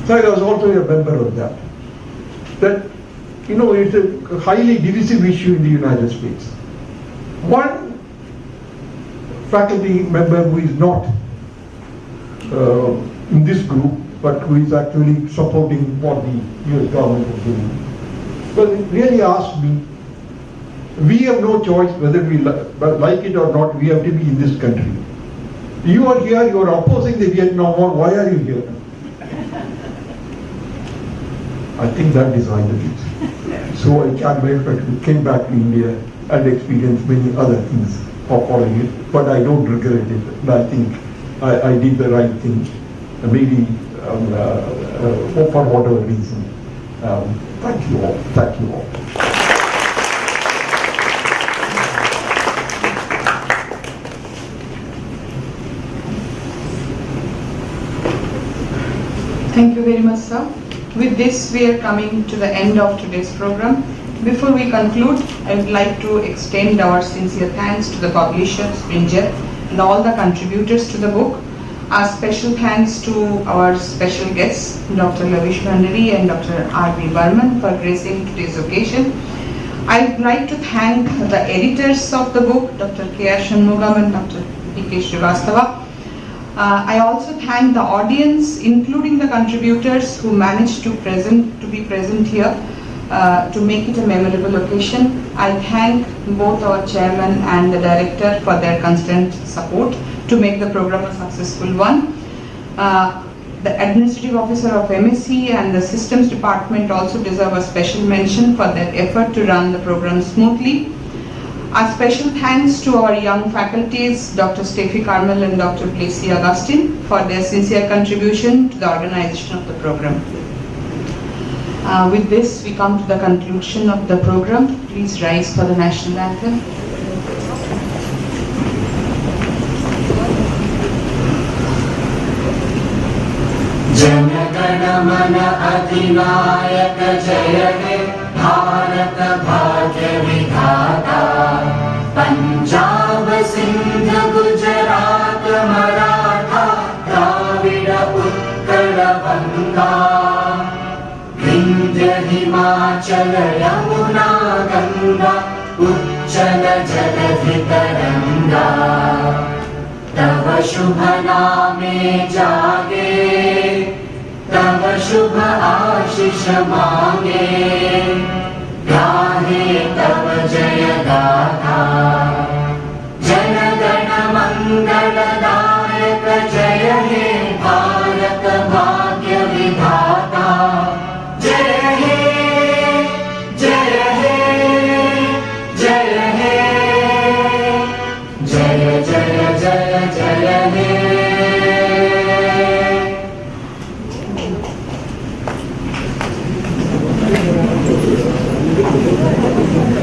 So I was also a member of that. That, it's a highly divisive issue in the United States. One faculty member who is not in this group, but who is actually supporting what the US government is doing, but it really asked me, we have no choice whether we like it or not, we have to be in this country. You are here, you are opposing the Vietnam War, why are you here? I think that decided it. So I came back to India and experienced many other things for following it, but I don't regret it. And I think I did the right thing, maybe for whatever reason. Thank you all. Thank you all. Thank you very much, sir. With this, we are coming to the end of today's program. Before we conclude, I would like to extend our sincere thanks to the publisher, Springer, and all the contributors to the book. Our special thanks to our special guests, Dr. Laveesh Bhandari and Dr. R.B. Barman, for gracing today's occasion. I would like to thank the editors of the book, Dr. K.R. Shanmugam and Dr. D.K. Srivastava. I also thank the audience, including the contributors who managed to be present here to make it a memorable occasion. I thank both our chairman and the director for their constant support to make the program a successful one. The administrative officer of MSc and the systems department also deserve a special mention for their effort to run the program smoothly. Our special thanks to our young faculties, Dr. Steffi Carmel and Dr. Blasi Augustine, for their sincere contribution to the organization of the program. With this, we come to the conclusion of the program. Please rise for the national anthem. Jana Gana Mana Adhinayaka Jaya He Bharata Bhagya Vidhata Punjab Sindh Gujarat Maratha Dravida Utkala Vanga Vindhya Himachala Yamuna Ganga Uchala Jaladhi Taranga Tava Shubha Name Jage Tava Shubha Ashish Mange Gahe Tava Jaya Gatha Jana Gana Mangala Dayaka Jaya He Bharat Bhagya Vidhata Jaya He Jaya He Jaya He Jaya Jaya Jaya Jaya He Thank you.